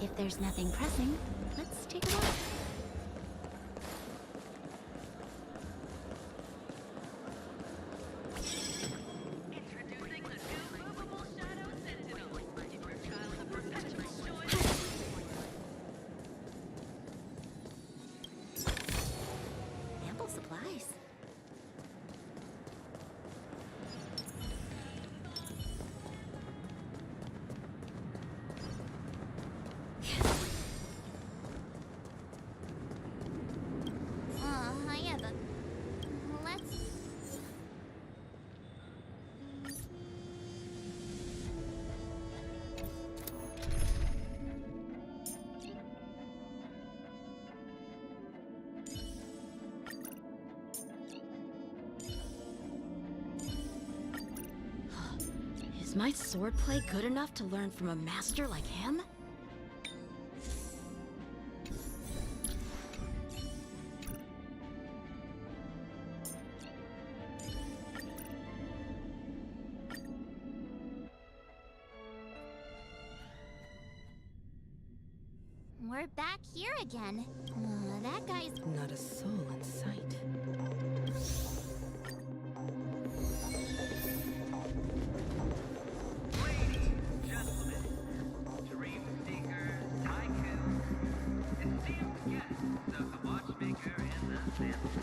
If there's nothing pressing, let's take a walk. Introducing the new movable shadow sentinel. Inner child of perpetual joy. Ample supplies. Yeah, but let's... Is my swordplay good enough to learn from a master like him? We're back here again. That guy's... Not a soul in sight. Ladies, gentlemen, dream seekers, tycoons, esteemed guests of the watchmaker and the sandman.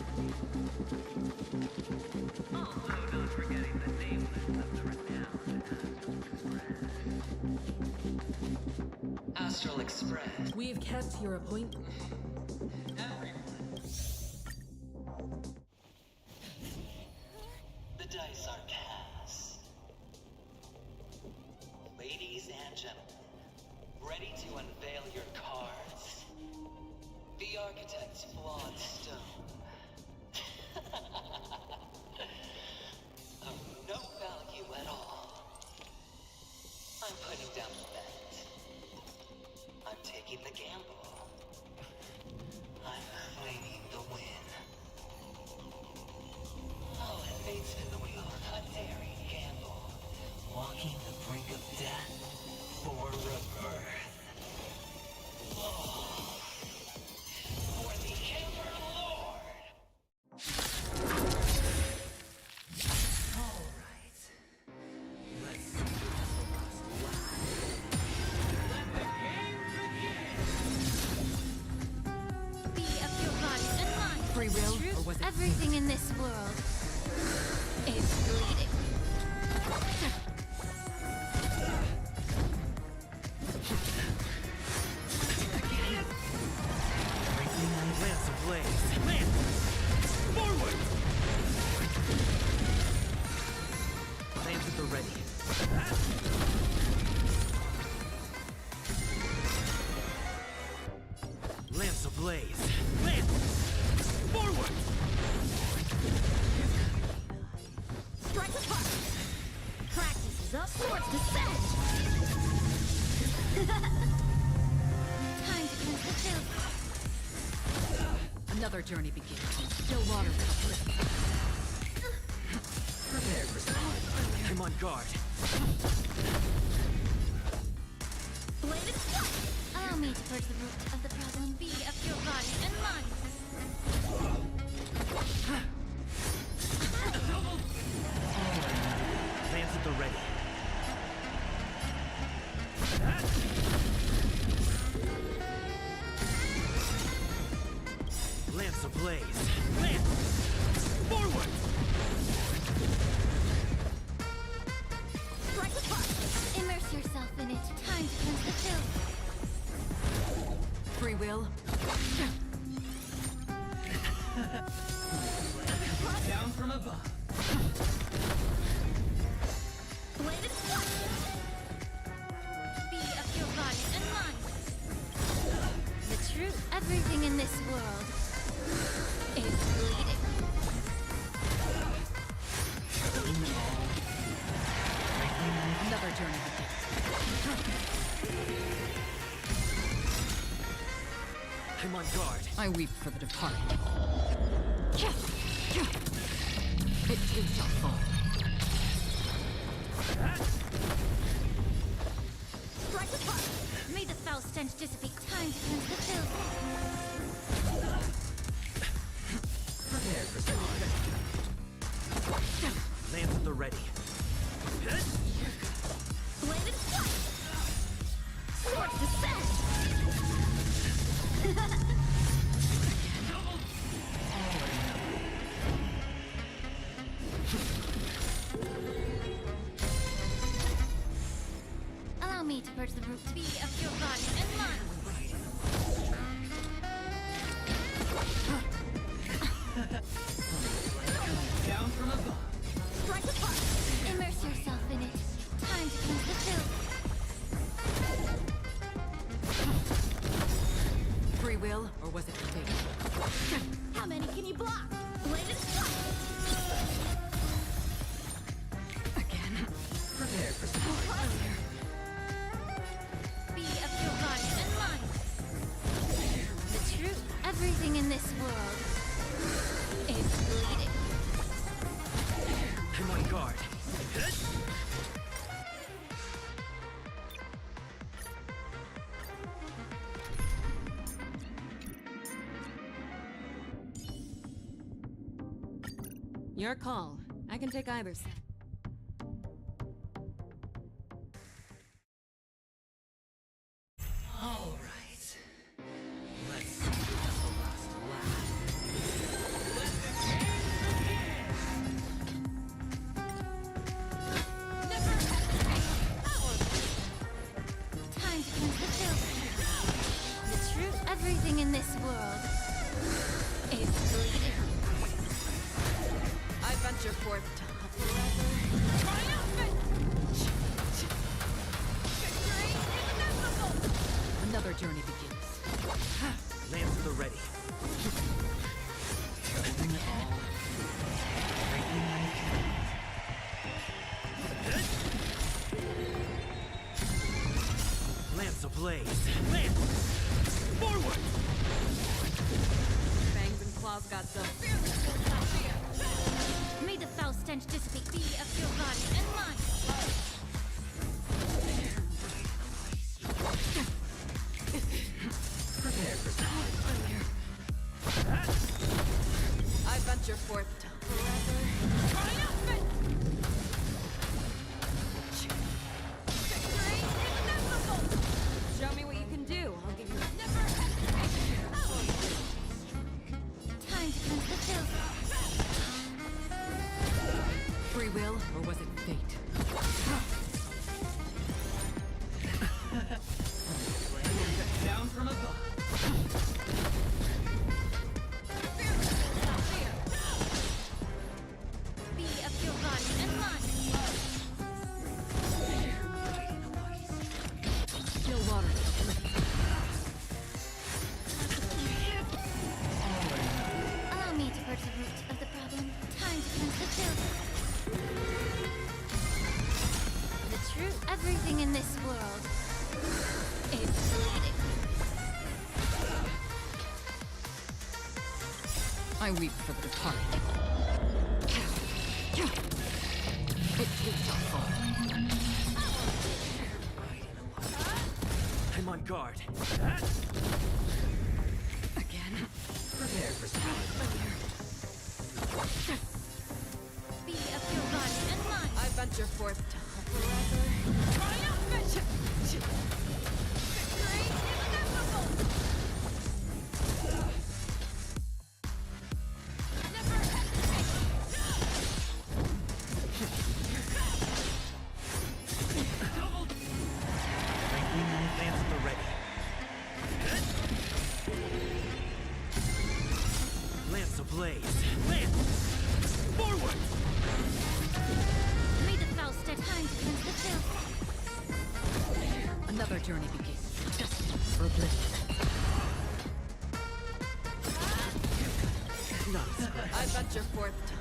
Also not forgetting the nameless of the renowned Astral Express. We've kept your appointment. Everyone. The dice are cast. Ladies and gentlemen, ready to unveil your cards? The architect's flawed stone. Of no value at all. I'm putting down the bet. I'm taking the gamble. I'm claiming the win. All inmates in the wheel, a daring gamble. Walking the brink of death for rebirth. Oh, for the Emperor Lord! Alright. Let's see the Westeros live. Let the game begin! Be of your body and mind. Free will, Truth, or was it everything in this world is bleeding. Lance ablaze! Lance! Forward! Lance at the ready. Lance ablaze! Lance! Forward! Strike apart. Practice is up. Swords descend. Time to cleanse the filth. Another journey begins. Still water. Prepare for something. I'm on guard. Bladed strike. Allow me to purge the root of the problem. Be of your body and mind. Lance at the ready. Lance ablaze. Lance! Forward! Strike apart. Immerse yourself in it. Time to cleanse the filth. Free will. Down from above. Bladed strike. Be of your body and mind. The truth, everything in this world is bleeding. Another journey begins. I I'm on guard. I weep for the departed. It too shall fall. Strike apart! May the foul stench dissipate. Time to cleanse the filth. Prepare for some. Lance at the ready. Blade and strike! Sword descent! Allow me to purge the root to be of your body and mind. Down from above. Strike apart! Immerse yourself in it. Time to cleanse the filth. Free will, or was it fate? How many can you block? Blade and strike! Again? Prepare for some. Be of your body and mind. The truth, everything in this world is bleeding. I'm on guard. Your call. I can take either side. All right. Let's see the last laugh. Time to cleanse the filth. The truth, everything in this world is bleeding. I venture forth to another journey begins. Lance at the ready. Holding it all. Breaking my Lance ablaze. Lance! Forward! Fangs and claws got some. May the foul stench dissipate. Be of your body and mind. Prepare for some. I venture forth to show me what you can do. I'll give you Time to cleanse the filth. free will, or was it fate? Down from above. Be of your body and mind. Still water. Allow me to purge the root of the problem. Time to cleanse the filth. The truth, everything in this world is bleeding. I weep for the departed. It too shall fall. I'm on guard. Again? Prepare for some. Be of your body and mind. I venture forth to Lance at the ready. Lance ablaze. Lance! Forward! May the foul stench. Time to cleanse the filth. another journey begins. Destined for oblivion. Not a scratch. I venture forth to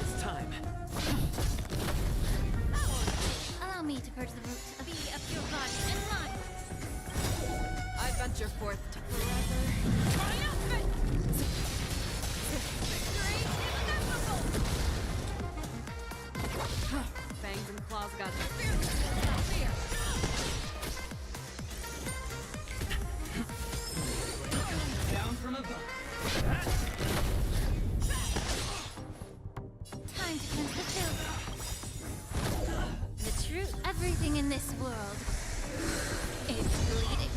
It's time. Allow me to purge everything in this world is bleeding.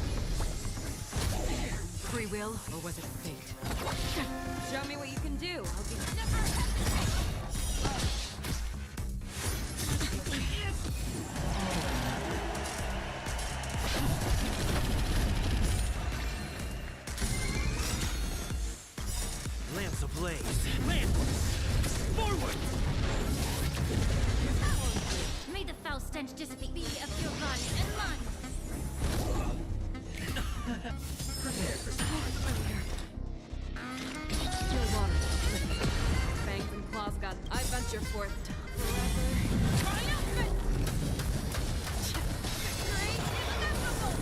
Free will, or was it fate? Show me what you can do. I'll give you... Lamps ablaze. Lance! Forward! May the foul stench dissipate be of your body and mine. Prepare for some. Still water. Fangs and claws got... I venture forth to triumphant! Victory inevitable!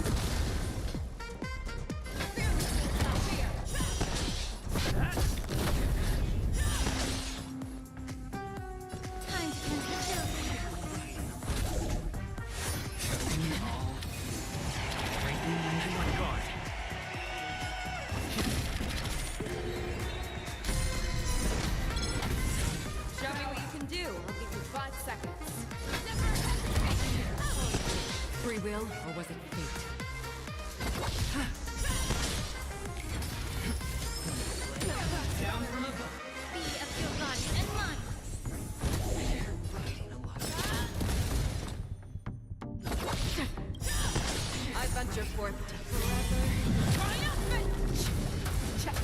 Time to cleanse the filth. I'm on guard. Show me what you can do. I'll give you 5 seconds. Free will, or was it fate? Down from above. Be of your body and mine. I venture forth to forever triumphant! Check.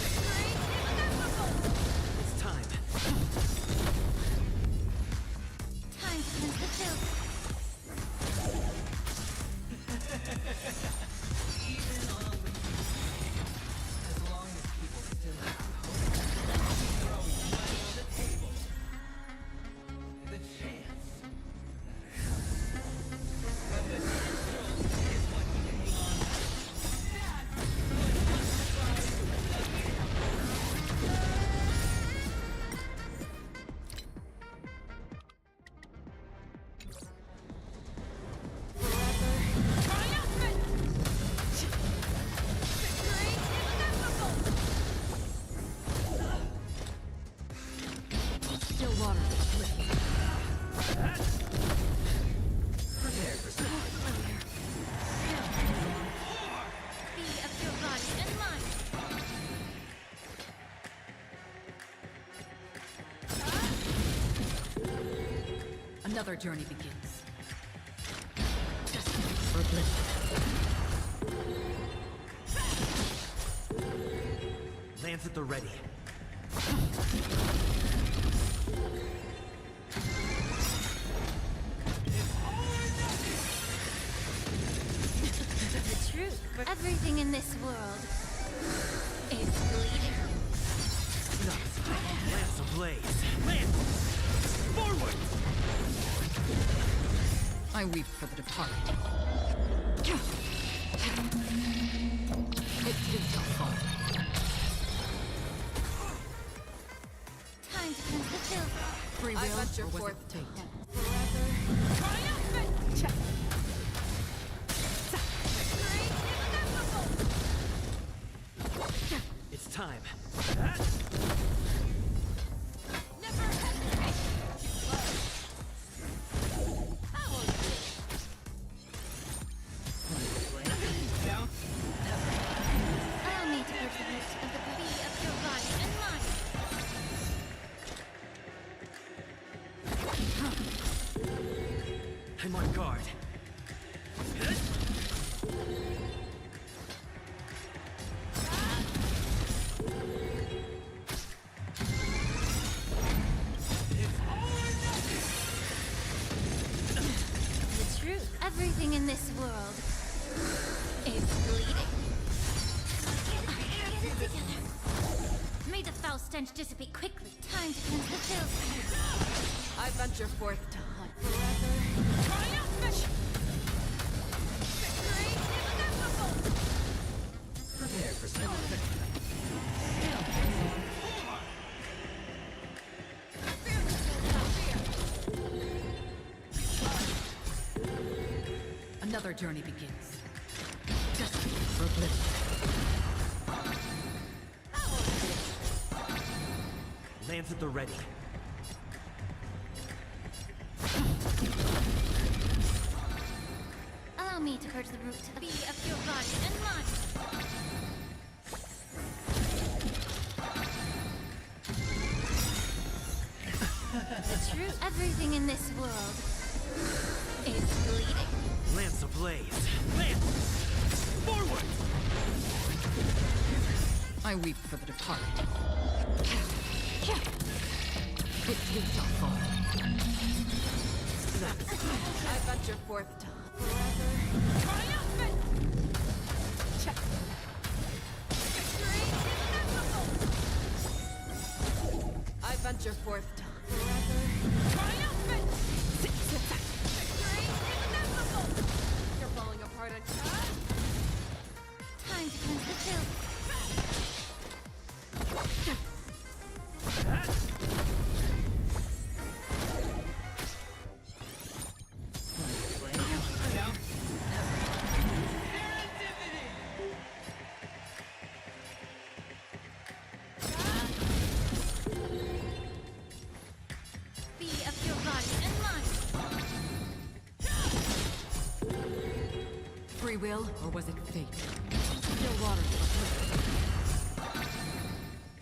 Victory inevitable! It's time. Time to cleanse the filth. As long as people still have hope. The table. The chance. And the neutral is what you hang on to. Triumphant! Victory inevitable! Still water. Prepare for some. Be of your body and mine. Another journey begins. For bliss. Lance at the ready. The truth for everything in this world is bleeding. Lamps ablaze. Lance! Forward! I weep for the departed. It too shall fall. Time to cleanse the filth. Free will, I venture or was forth it to fate? hunt. Forever triumphant! Check. Victory inevitable! It's time. Never hesitate! That was good. Allow me to put the root of the bee of your body and mine. I'm on guard. The truth. Everything in this world is bleeding. Get it together. May the foul stench dissipate quickly. Time to cleanse the filth. I venture forth to hunt forever. Triumphant! Victory inevitable! Prepare for some. Another journey begins. For bliss. Lance at the ready. Allow me to purge the root of your body and mind. The truth, everything in this world is bleeding. Lance ablaze. Lance! Forward! I weep for the departed. It too shall fall. I venture forth to forever. Triumphant! Check. Victory inevitable! I venture forth to forever. Triumphant! Victory inevitable! You're falling apart on Time to cleanse the filth. Be of your body and mind. free will, or was it fate? Still water to the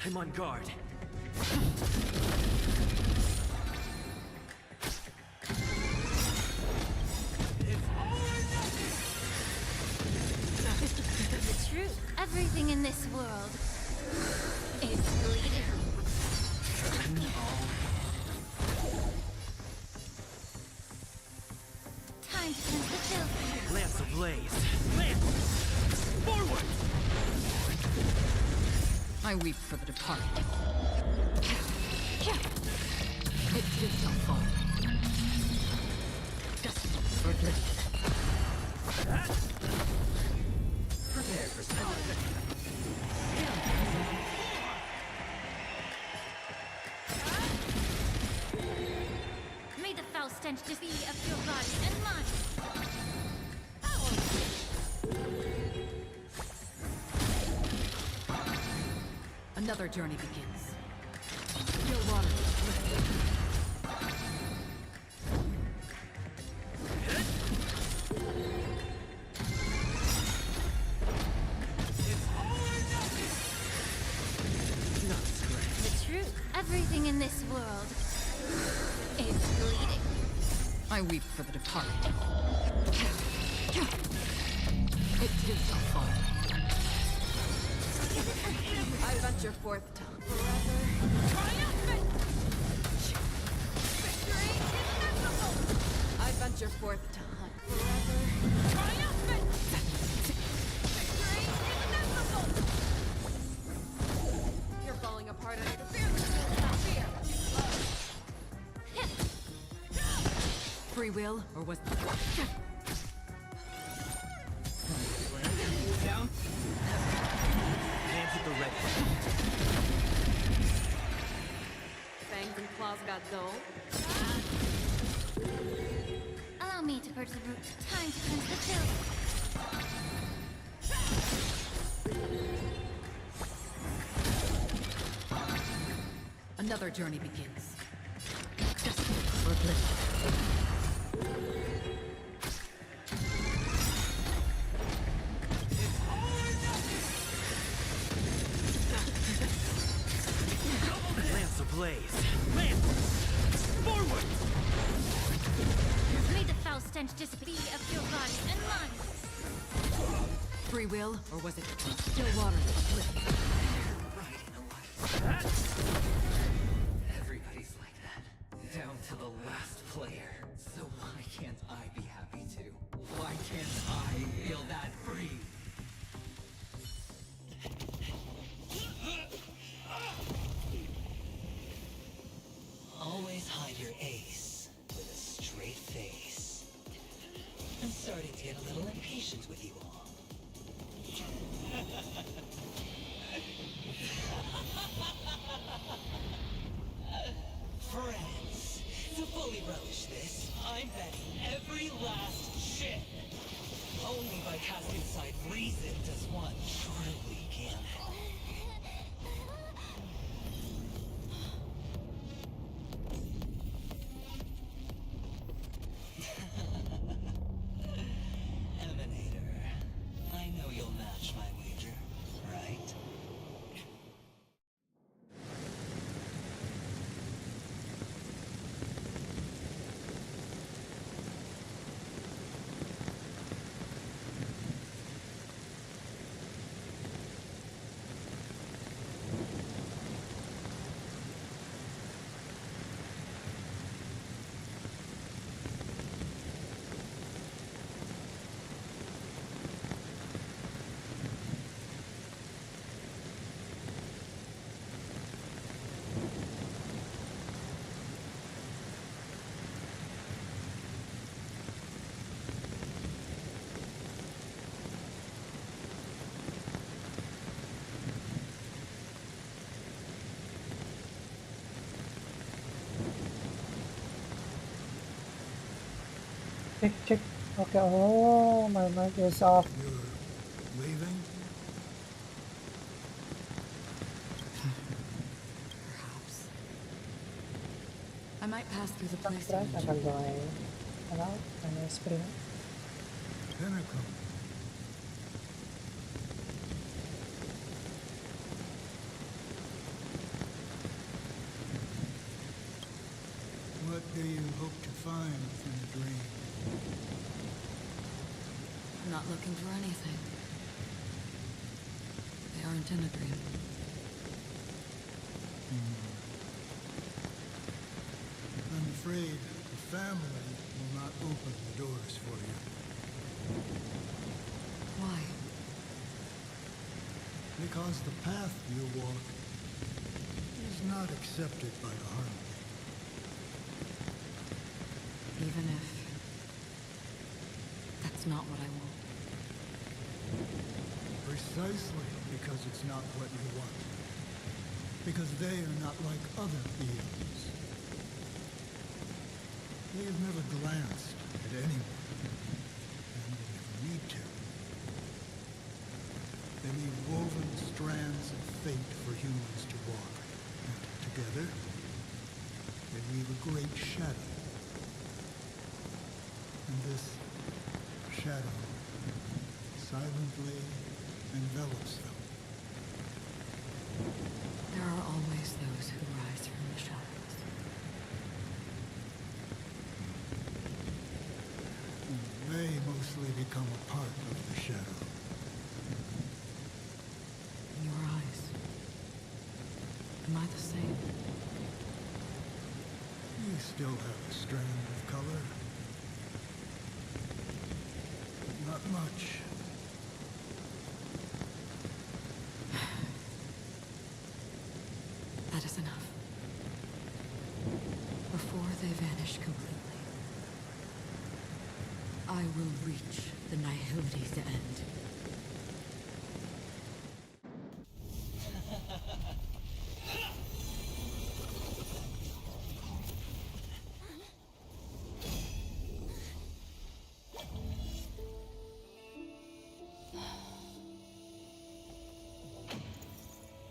I'm on guard. The truth, everything in this world is bleeding. Time to cleanse the filth. Lance ablaze. Lance! Forward! I weep for the departed. It too shall fall. Destined for bliss. Prepare for something. May the foul stench just be of your body and mind. Another journey begins. Still water to the bliss. Not scratch. The truth, everything in this world is bleeding. I weep for the departed. It too shall fall. I venture forth to forever. Triumphant! Victory inevitable! I venture forth to hunt forever. Triumphant! Victory inevitable! You're falling apart under the fear. Free will, or was Down. Lance at the ready. fangs and claws got dull? Allow me to purge the root. Time to cleanse the filth. Another journey begins. Destined for bliss. Lance ablaze. Lance! Forward! May the foul stench dissipate of your body and mind. Free will, or was it still water to the bliss? Right in the light. Everybody's like that. Down to the last player. So why can't I be happy too? Why can't I feel that free? Always hide your ace with a straight face. I'm starting to get a little impatient with you all. Friends, to fully relish this, I'm betting every last shit. Only by casting aside reason does one truly gamble. Check. Okay. Oh, my mic is off. You're leaving? Perhaps. I might pass through the place you Subscribe at mentioned. my channel and stream. Penacony. What do you hope to find within a dream? I'm not looking for anything. They aren't in a dream. I'm afraid the family will not open the doors for you. Why? Because the path you walk is not accepted by the harmony. Even if that's not what I want. Precisely because it's not what you want. Because they are not like other beings. They have never glanced at anyone, and they never need to. They leave woven strands of fate for humans to walk, and together, they weave a great shadow. And this shadow silently envelops them. There are always those who rise from the shadows. They mostly become a part of the shadow. In your eyes, am I the same? You still have a strand of color. But not much. That is enough. Before they vanish completely, I will reach the nihility's end.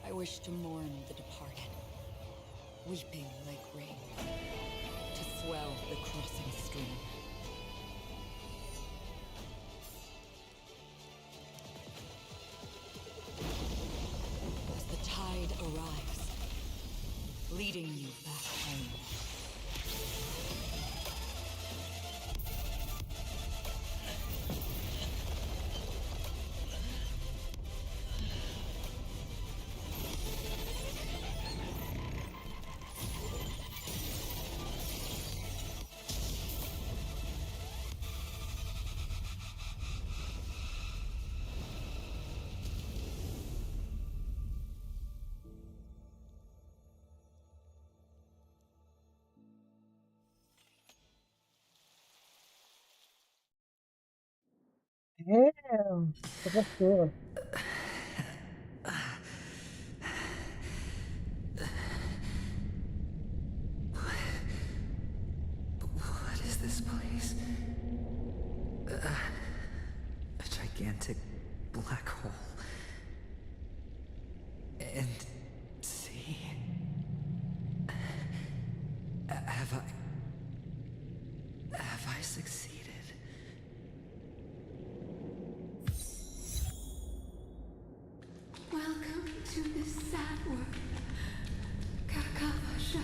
I wish to mourn the departed, weeping like rain, to swell the crossing stream. As the tide arrives, leading you back home. Damn, that was cool. What is this place? A gigantic black hole. And see? Have I succeeded? Welcome to this sad world, Kakavasha.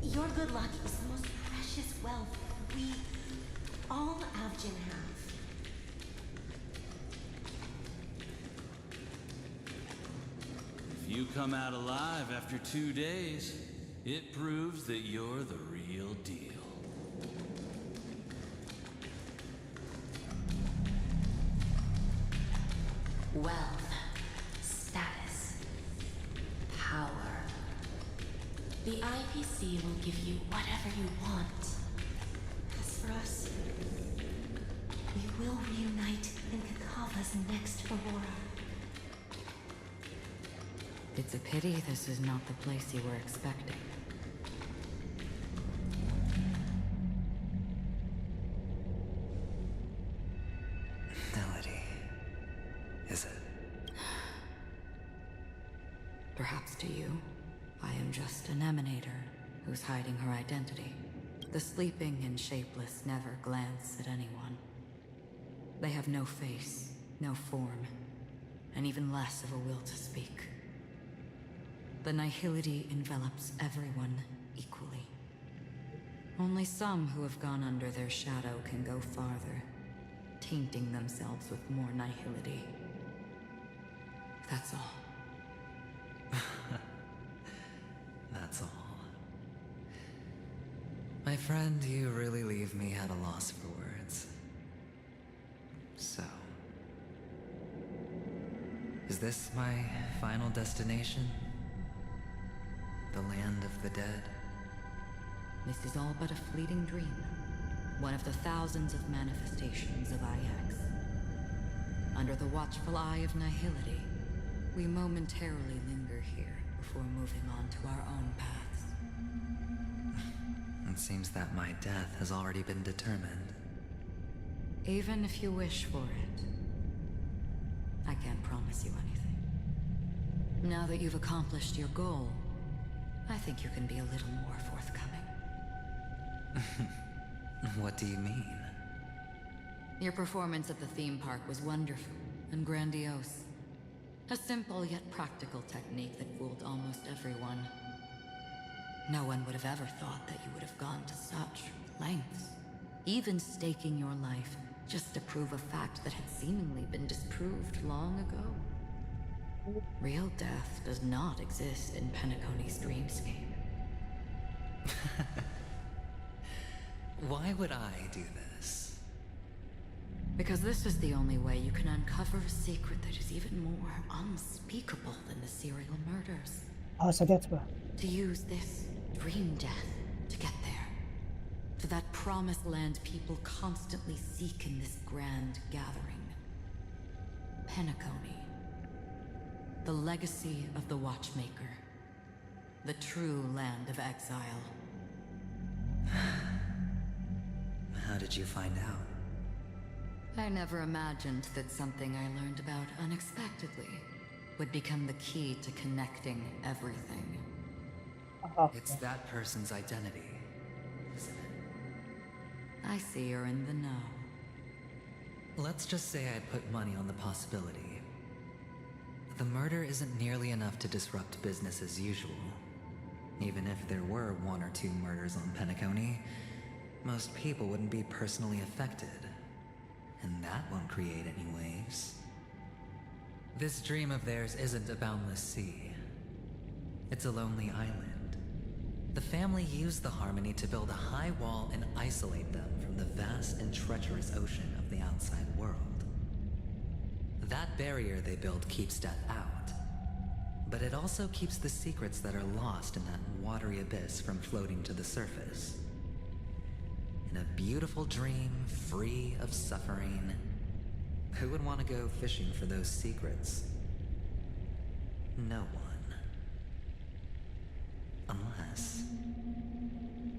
Your good luck is the most precious wealth we all Avgin have. If you come out alive after 2 days, it proves that you're the real deal. Wealth, status, power. The IPC will give you whatever you want. As for us, we will reunite in Kakava's next Aurora. It's a pity this is not the place you were expecting. Perhaps to you, I am just an emanator who's hiding her identity. The sleeping and shapeless never glance at anyone. They have no face, no form, and even less of a will to speak. The nihility envelops everyone equally. Only some who have gone under their shadow can go farther, tainting themselves with more nihility. That's all. That's all. My friend, you really leave me at a loss for words. So, is this my final destination? The land of the dead? This is all but a fleeting dream. One of the thousands of manifestations of IX. Under the watchful eye of nihility, we momentarily linger here before moving on to our own paths. It seems that my death has already been determined. Even if you wish for it, I can't promise you anything. Now that you've accomplished your goal, I think you can be a little more forthcoming. What do you mean? Your performance at the theme park was wonderful and grandiose. A simple yet practical technique that fooled almost everyone. No one would have ever thought that you would have gone to such lengths, even staking your life just to prove a fact that had seemingly been disproved long ago. Real death does not exist in Penacony's dreamscape. Why would I do this? Because this is the only way you can uncover a secret that is even more unspeakable than the serial murders. Oh, so that's why. To use this dream death to get there. To that promised land people constantly seek in this grand gathering. Penacony. The legacy of the Watchmaker. The true land of exile. How did you find out? I never imagined that something I learned about unexpectedly would become the key to connecting everything. Oh, It's that person's identity, isn't it? I see you're in the know. Let's just say I put money on the possibility. The murder isn't nearly enough to disrupt business as usual. Even if there were 1 or 2 murders on Penacony, most people wouldn't be personally affected. And that won't create any waves. This dream of theirs isn't a boundless sea. It's a lonely island. The family used the Harmony to build a high wall and isolate them from the vast and treacherous ocean of the outside world. That barrier they built keeps death out. But it also keeps the secrets that are lost in that watery abyss from floating to the surface. In a beautiful dream, free of suffering, who would want to go fishing for those secrets? No one.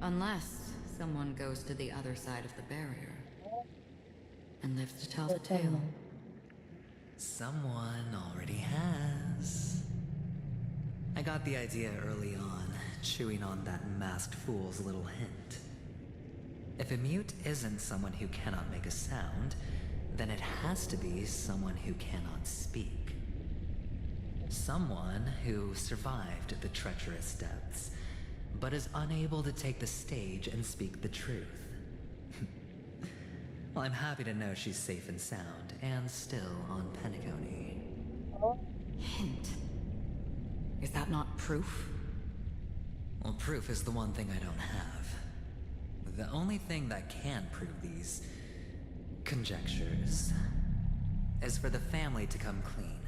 Unless someone goes to the other side of the barrier and lives to tell the tale. Someone already has. I got the idea early on, chewing on that masked fool's little hint. If a mute isn't someone who cannot make a sound, then it has to be someone who cannot speak. Someone who survived the treacherous depths, but is unable to take the stage and speak the truth. Well, I'm happy to know she's safe and sound, and still on Penacony. Hint. Is that not proof? Well, proof is the one thing I don't have. The only thing that can prove these conjectures is for the family to come clean.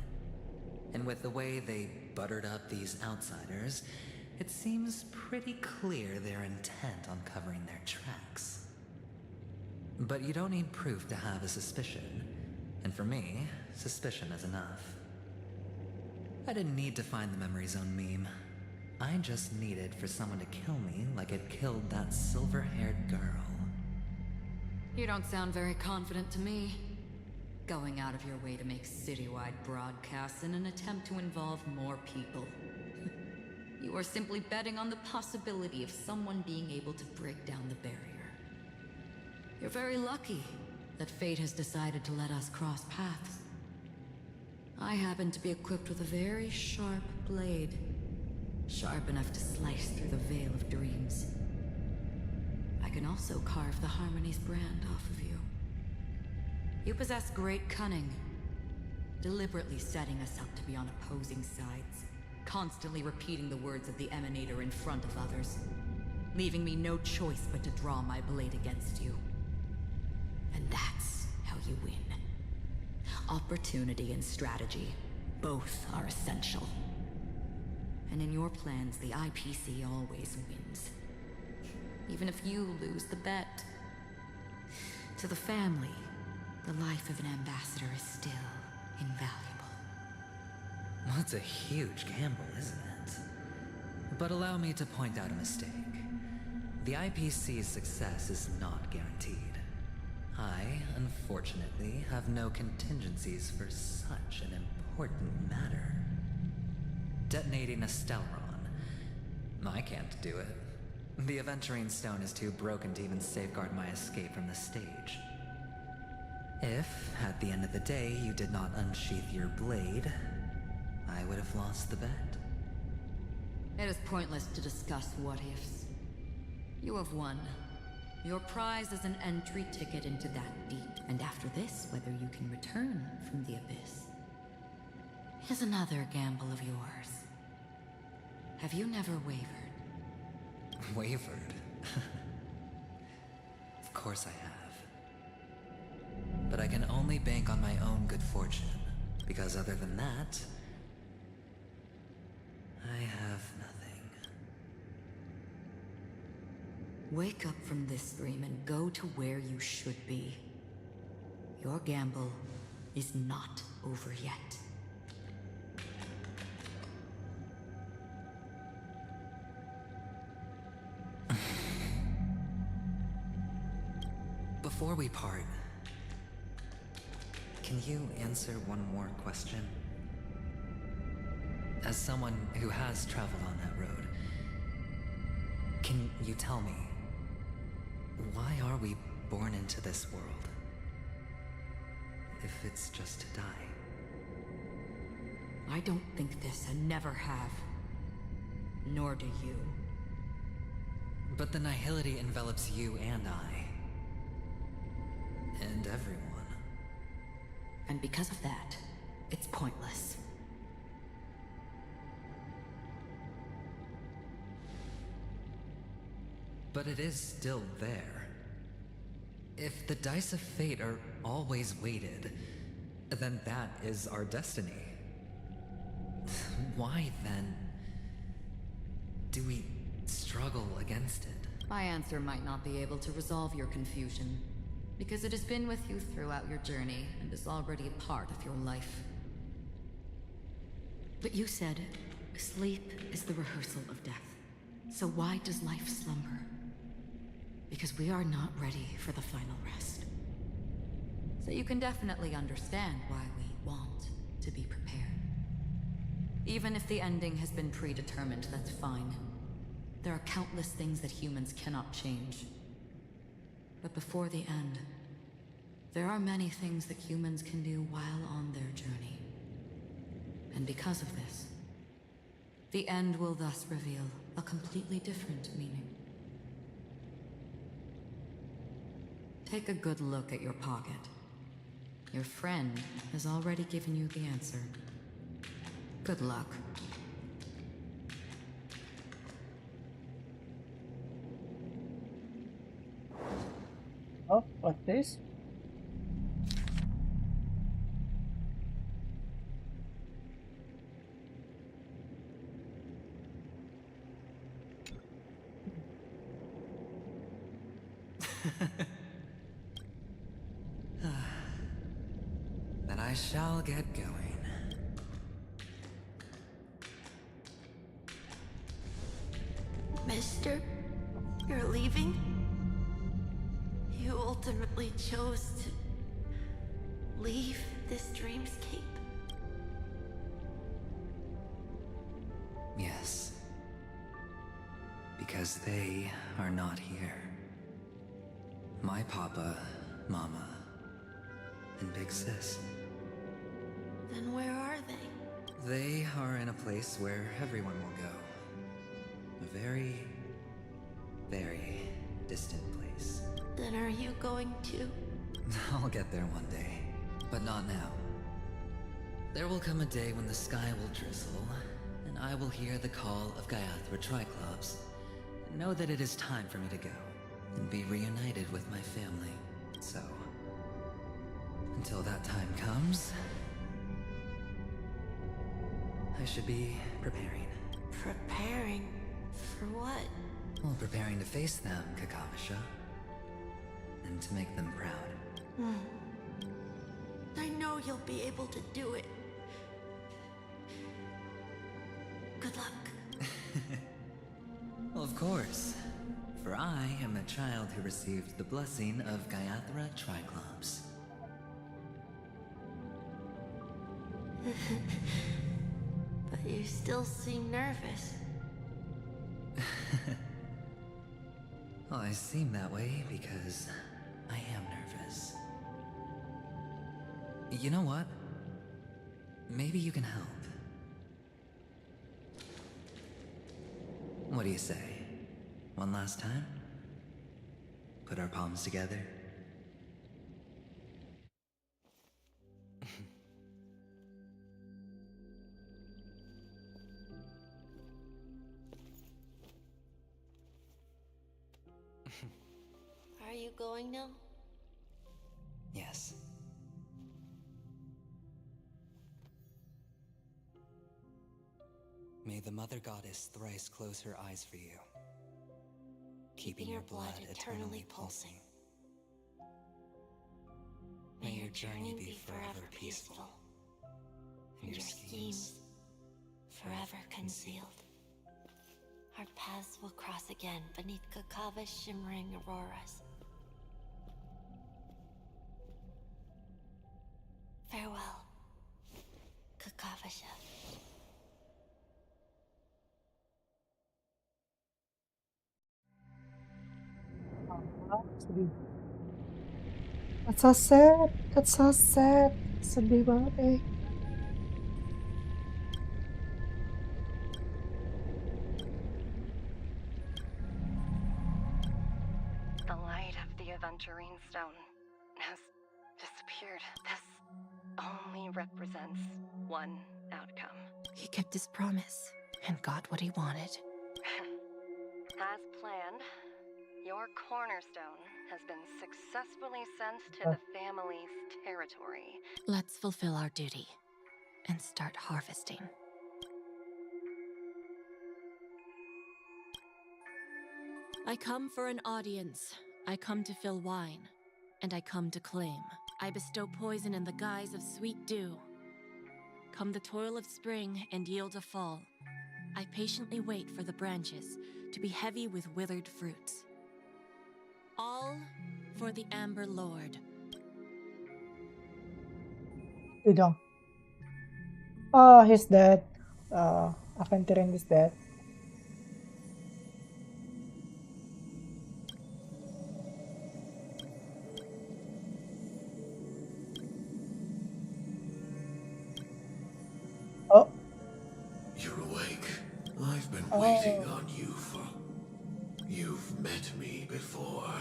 And with the way they buttered up these outsiders, it seems pretty clear their intent on covering their tracks. But you don't need proof to have a suspicion. And for me, suspicion is enough. I didn't need to find the memory zone meme. I just needed for someone to kill me like it killed that silver-haired girl. You don't sound very confident to me. Going out of your way to make citywide broadcasts in an attempt to involve more people. You are simply betting on the possibility of someone being able to break down the barrier. You're very lucky that fate has decided to let us cross paths. I happen to be equipped with a very sharp blade, sharp enough to slice through the veil of dreams. I can also carve the Harmony's brand off of you. You possess great cunning, deliberately setting us up to be on opposing sides, constantly repeating the words of the Emanator in front of others, leaving me no choice but to draw my blade against you. And that's how you win. Opportunity and strategy, both are essential. And in your plans, the IPC always wins. Even if you lose the bet. To the family, the life of an ambassador is still invaluable. That's a huge gamble, isn't it? But allow me to point out a mistake. The IPC's success is not guaranteed. I, unfortunately, have no contingencies for such an important matter. Detonating a Stellaron. I can't do it. The Aventurine Stone is too broken to even safeguard my escape from the stage. If, at the end of the day, you did not unsheath your blade, I would have lost the bet. It is pointless to discuss what-ifs. You have won. Your prize is an entry ticket into that deep, and after this, whether you can return from the abyss is another gamble of yours. Have you never wavered? Wavered? Of course I have. But I can only bank on my own good fortune, because other than that, I have nothing. Wake up from this dream and go to where you should be. Your gamble is not over yet. Before we part, can you answer one more question? As someone who has traveled on that road, can you tell me, why are we born into this world? If it's just to die. I don't think this and never have. Nor do you. But the nihility envelops you and I. And everyone. And because of that, it's pointless. But it is still there. If the dice of fate are always weighted, then that is our destiny. Why then do we struggle against it? My answer might not be able to resolve your confusion, because it has been with you throughout your journey and is already a part of your life. But you said, sleep is the rehearsal of death. So why does life slumber? Because we are not ready for the final rest. So you can definitely understand why we want to be prepared. Even if the ending has been predetermined, that's fine. There are countless things that humans cannot change. But before the end, there are many things that humans can do while on their journey. And because of this, the end will thus reveal a completely different meaning. Take a good look at your pocket. Your friend has already given you the answer. Good luck. Oh, like this? Then I shall get going. Mister, you're leaving? You ultimately chose to leave this dreamscape? Yes. Because they are not here. My papa, mama, and big sis. Then where are they? They are in a place where everyone will go. A very, very distant place. Then are you going to? I'll get there one day, but not now. There will come a day when the sky will drizzle, and I will hear the call of Gaiathra Triclops, and know that it is time for me to go, and be reunited with my family. So, until that time comes, I should be preparing. Preparing? For what? Well, preparing to face them, Kakavasha. And to make them proud. I know you'll be able to do it. Good luck. Well, of course. For I am a child who received the blessing of Gaiathra Triclops. But you still seem nervous. Well, I seem that way because I am nervous. You know what? Maybe you can help. What do you say? One last time? Put our palms together? Are you going now? Yes. May the Mother Goddess thrice close her eyes for you, keeping your blood eternally pulsing. May your journey be forever peaceful, and your schemes forever concealed. Our paths will cross again beneath Kakava's shimmering auroras. Farewell, Kakavasha. Sedih. That's so sad. That's so sad. Sedih banget The light of the Aventurine Stone has disappeared. This only represents one outcome. He kept his promise and got what he wanted. As planned, your cornerstone has been successfully sent to the family's territory. Let's fulfill our duty and start harvesting. I come for an audience. I come to fill wine, and I come to claim. I bestow poison in the guise of sweet dew. Come the toil of spring and yield a fall. I patiently wait for the branches to be heavy with withered fruits. All for the Amber Lord. dong. Oh, he's dead. Aventurin is dead. Oh. You're awake. I've been waiting on you for... You've met me before.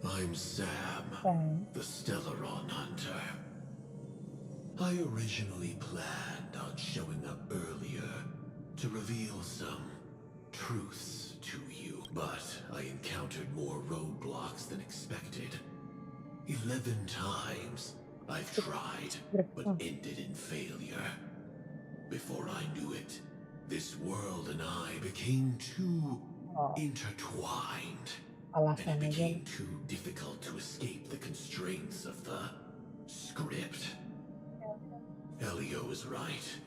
I'm Sam, the Stellaron Hunter. I originally planned on showing up earlier to reveal some truths to you, but I encountered more roadblocks than expected. 11 times I've tried, but ended in failure. Before I knew it, this world and I became too intertwined, and it became too difficult to escape the constraints of the script. Elio is right.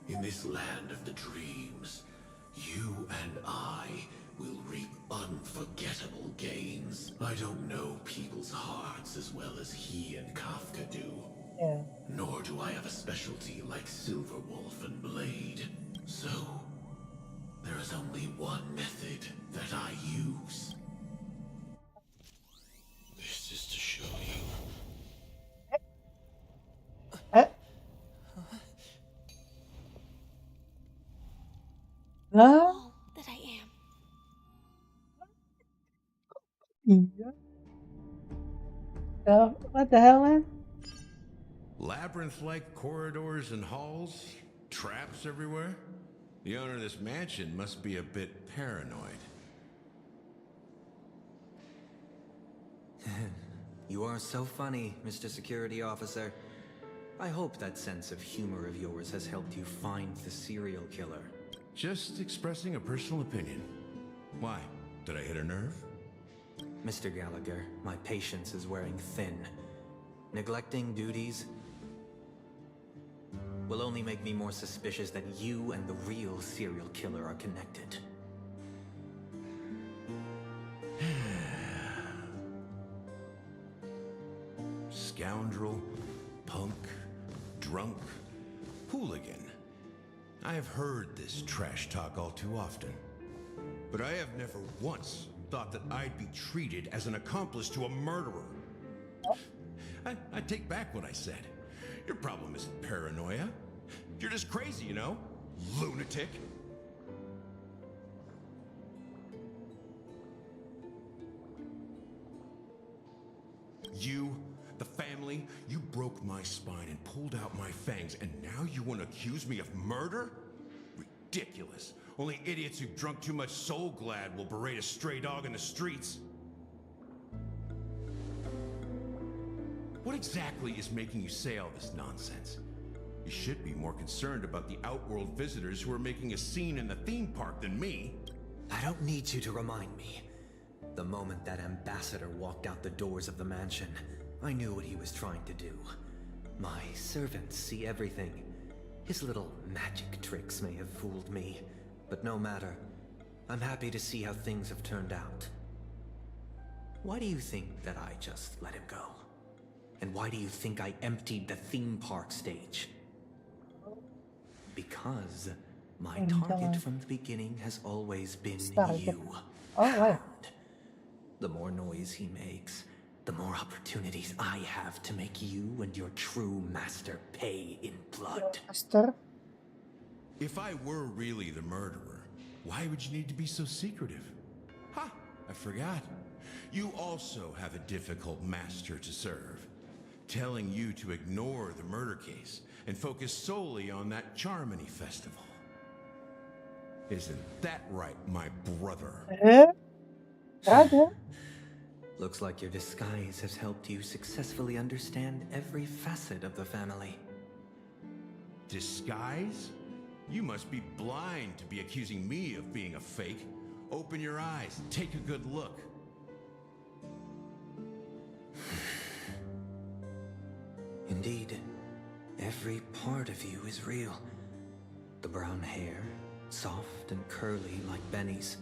In this land of the dreams, you and I will reap unforgettable gains. I don't know people's people's hearts as well as he and Kafka do. Yeah. Nor do I have a specialty like Silverwolf and Blade. So, there is only one method that I use. This is to show you. Huh? All that I am. Yeah. What the hell, man? Labyrinth-like corridors and halls, traps everywhere. The owner of this mansion must be a bit paranoid. You are so funny, Mr. Security Officer. I hope that sense of humor of yours has helped you find the serial killer. Just expressing a personal opinion. Why? Did I hit a nerve? Mr. Gallagher, my patience is wearing thin. Neglecting duties will only make me more suspicious that you and the real serial killer are connected. Scoundrel, punk, drunk, hooligan. I have heard this trash talk all too often. But I have never once thought that I'd be treated as an accomplice to a murderer. I take back what I said. Your problem isn't paranoia. You're just crazy, you know? Lunatic. You, the family, you broke my spine and pulled out my fangs, and now you want to accuse me of murder? Ridiculous. Only idiots who've drunk too much Soul Glad will berate a stray dog in the streets. What exactly is making you say all this nonsense? You should be more concerned about the Outworld visitors who are making a scene in the theme park than me. I don't need you to remind me. The moment that ambassador walked out the doors of the mansion, I knew what he was trying to do. My servants see everything. His little magic tricks may have fooled me, but no matter. I'm happy to see how things have turned out. Why do you think that I just let him go? And why do you think I emptied the theme park stage? Because my target from the beginning has always been you. Alright. The more noise he makes, the more opportunities I have to make you and your true master pay in blood. Master? If I were really the murderer, why would you need to be so secretive? Ha! I forgot. You also have a difficult master to serve, telling you to ignore the murder case and focus solely on that Charmony festival. Isn't that right, my brother? Brother? Looks like your disguise has helped you successfully understand every facet of the family. Disguise? You must be blind to be accusing me of being a fake. Open your eyes and take a good look. Indeed, every part of you is real. The brown hair, soft and curly like Benny's.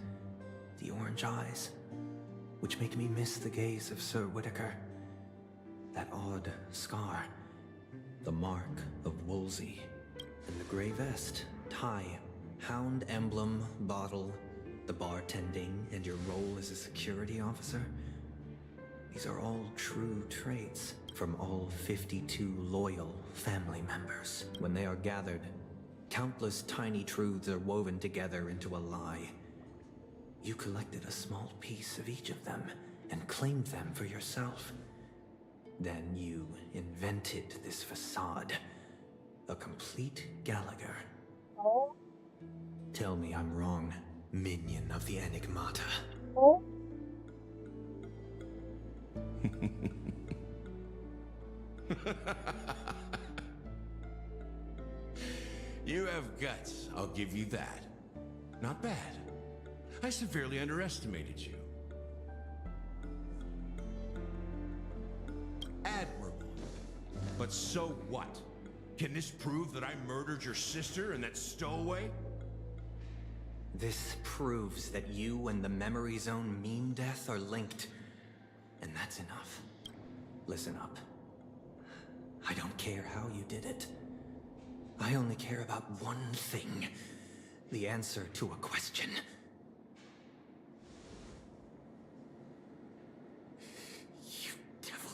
The orange eyes, which make me miss the gaze of Sir Whitaker. That odd scar, the mark of Wolsey, and the gray vest, tie, hound emblem, bottle, the bartending, and your role as a security officer. These are all true traits from all 52 loyal family members. When they are gathered, countless tiny truths are woven together into a lie. You collected a small piece of each of them and claimed them for yourself. Then you invented this facade, a complete Gallagher. Oh. Tell me I'm wrong, minion of the Enigmata. Oh. You have guts, I'll give you that. Not bad. I severely underestimated you. Admirable. But so what? Can this prove that I murdered your sister and that stowaway? This proves that you and the Memory Zone meme death are linked. And that's enough. Listen up. I don't care how you did it. I only care about one thing. The answer to a question. You devil.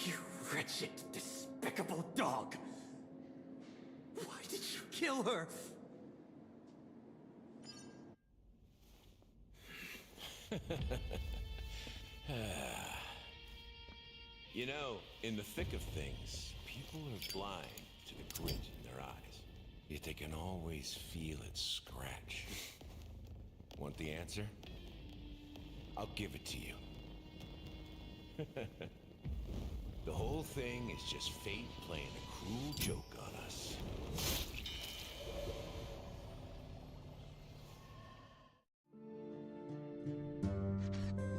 You wretched, despicable dog. Why did you kill her? You know, in the thick of things, people are blind to the grit in their eyes. Yet they can always feel it scratch. Want the answer? I'll give it to you. The whole thing is just fate playing a cruel joke on us.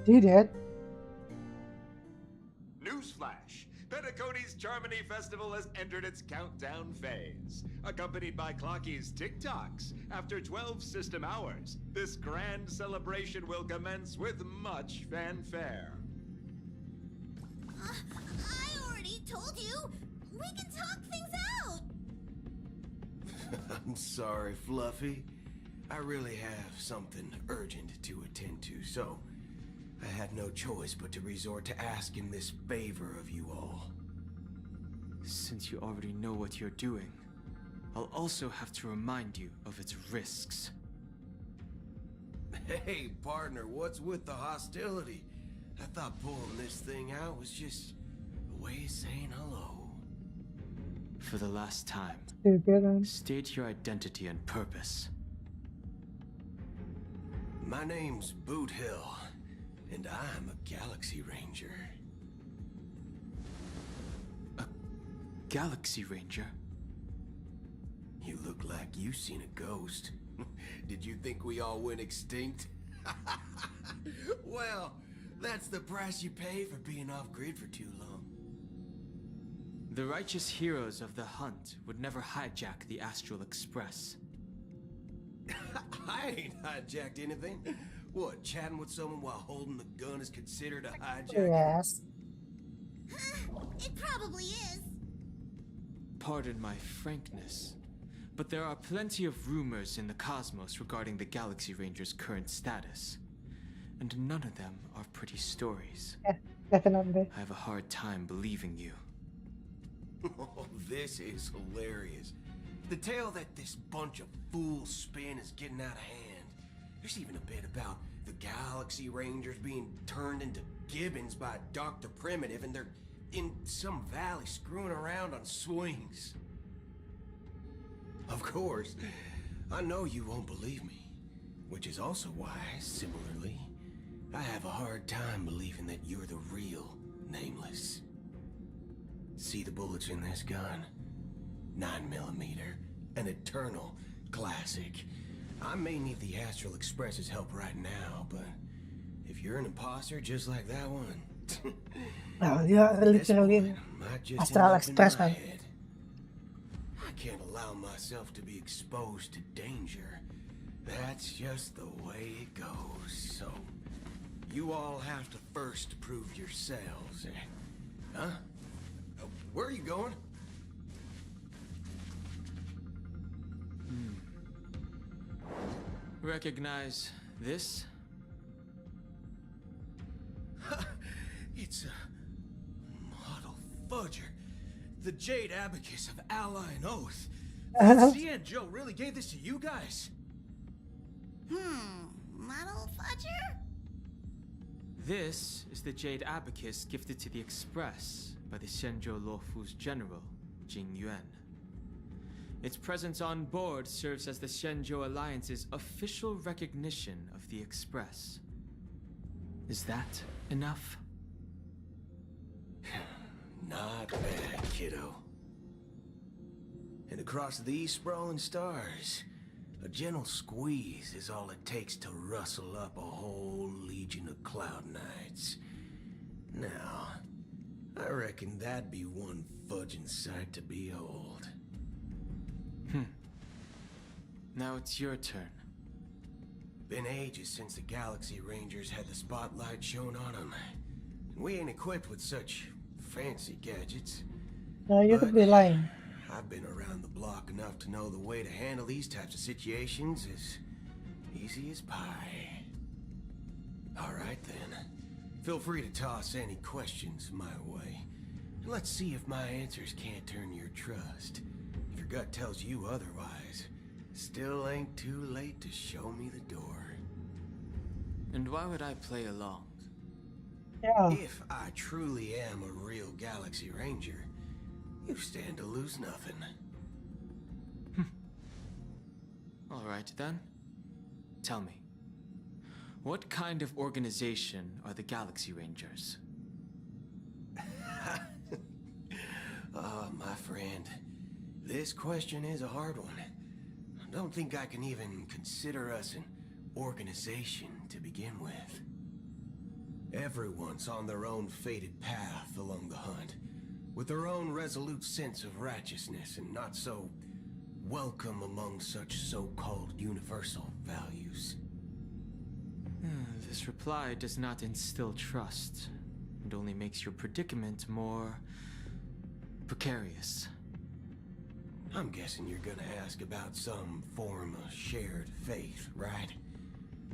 You did. Newsflash! Penacony's Charmony Festival has entered its countdown phase. Accompanied by Clocky's TikToks, after 12 system hours, this grand celebration will commence with much fanfare. I already told you! We can talk things out! I'm sorry, Fluffy. I really have something urgent to attend to, so I had no choice but to resort to asking this favor of you all. Since you already know what you're doing, I'll also have to remind you of its risks. Hey, partner, what's with the hostility? I thought pulling this thing out was just a way of saying hello. For the last time, state your identity and purpose. My name's Boot Hill, and I'm a Galaxy Ranger. A Galaxy Ranger? You look like you seen a ghost. Did you think we all went extinct? Well, that's the price you pay for being off-grid for too long. The righteous heroes of the hunt would never hijack the Astral Express. I ain't hijacked anything. What, chatting with someone while holding the gun is considered a hijack? Yes. It probably is. Pardon my frankness, but there are plenty of rumors in the cosmos regarding the Galaxy Ranger's current status. And none of them are pretty stories. Yeah, definitely. I have a hard time believing you. Oh, this is hilarious. The tale that this bunch of fools spin is getting out of hand. There's even a bit about the Galaxy Rangers being turned into gibbons by Dr. Primitive, and they're in some valley screwing around on swings. Of course, I know you won't believe me, which is also why, similarly, I have a hard time believing that you're the real Nameless. See the bullets in this gun? 9mm, an eternal classic. I may need the Astral Express's help right now, but if you're an imposter just like that one, Oh, yeah, literally. Astral Express, man. I can't allow myself to be exposed to danger. That's just the way it goes. So, you all have to first prove yourselves. Huh? Where are you going? Recognize this? It's a model fudger. The Jade Abacus of Ally and Oath. Cia and Joe really gave this to you guys? Model fudger? This is the Jade Abacus gifted to the Express by the Shenzhou Luofu's general, Jing Yuan. Its presence on board serves as the Shenzhou Alliance's official recognition of the Express. Is that enough? Not bad, kiddo. And across these sprawling stars, a gentle squeeze is all it takes to rustle up a whole legion of Cloud Knights. Now, I reckon that'd be one fudging sight to behold. Now it's your turn. Been ages since the Galaxy Rangers had the spotlight shown on them. We ain't equipped with such fancy gadgets. No, you could be lying. I've been around the block enough to know the way to handle these types of situations is easy as pie. All right then. Feel free to toss any questions my way. And let's see if my answers can't turn your trust. If your gut tells you otherwise, still ain't too late to show me the door. And why would I play along? Yeah. If I truly am a real Galaxy Ranger, you stand to lose nothing. All right then. Tell me, what kind of organization are the Galaxy Rangers? Oh, my friend, this question is a hard one. I don't think I can even consider us an organization to begin with. Everyone's on their own fated path along the hunt, with their own resolute sense of righteousness and not so welcome among such so-called universal values. This reply does not instill trust, and only makes your predicament more precarious. I'm guessing you're gonna ask about some form of shared faith, right?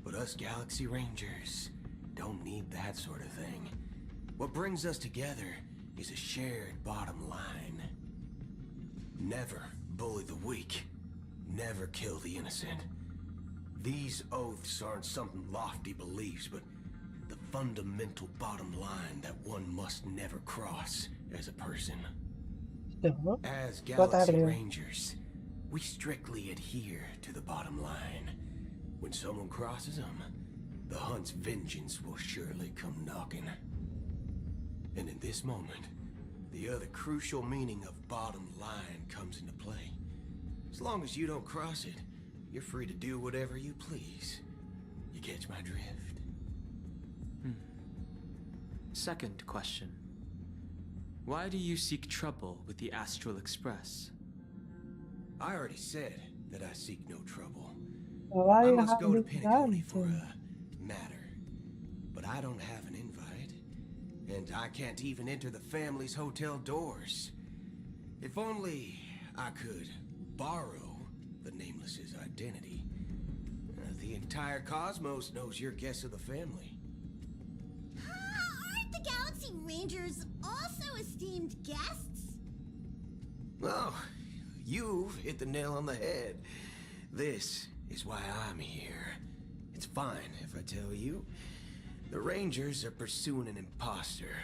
But us Galaxy Rangers don't need that sort of thing. What brings us together is a shared bottom line. Never bully the weak. Never kill the innocent. These oaths aren't some lofty beliefs, but the fundamental bottom line that one must never cross as a person. As Galaxy Rangers, we strictly adhere to the bottom line. When someone crosses them, the hunt's vengeance will surely come knocking. And in this moment, the other crucial meaning of bottom line comes into play. As long as you don't cross it, you're free to do whatever you please. You catch my drift? Second question. Why do you seek trouble with the Astral Express? I already said that I seek no trouble. Why I you must go to hiding Penacony that? for a matter. But I don't have an invite. And I can't even enter the family's hotel doors. If only I could borrow the Nameless's identity. The entire cosmos knows you're guest of the family. Aren't the Galaxy Rangers also esteemed guests? Oh, you've hit the nail on the head. This is why I'm here. It's fine if I tell you. The Rangers are pursuing an imposter.